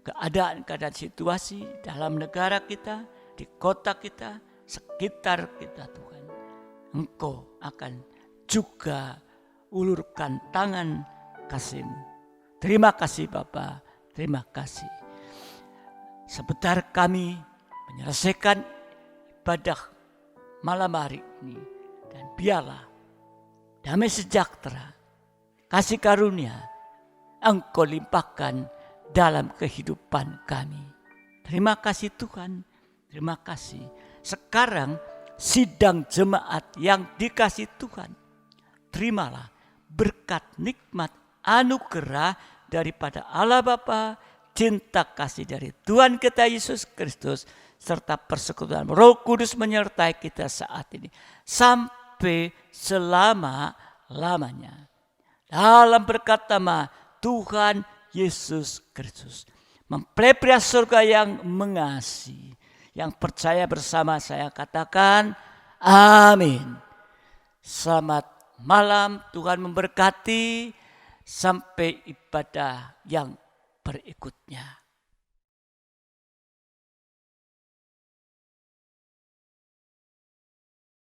keadaan-keadaan situasi dalam negara kita, di kota kita, sekitar kita Tuhan. Engkau akan juga ulurkan tangan kasih-Mu. Terima kasih Bapa, terima kasih. Sebentar kami menyelesaikan ibadah malam hari ini. Dan biarlah damai sejahtera, kasih karunia Engkau limpahkan dalam kehidupan kami. Terima kasih Tuhan, terima kasih. Sekarang sidang jemaat yang dikasih Tuhan, terimalah berkat nikmat anugerah daripada Allah Bapa, cinta kasih dari Tuhan kita Yesus Kristus, serta persekutuan Roh Kudus menyertai kita saat ini sampai selama-lamanya. Dalam berkat nama Tuhan Yesus Kristus, mempelai pria surga yang mengasihi, yang percaya bersama saya katakan amin. Selamat malam, Tuhan memberkati. Sampai ibadah yang berikutnya.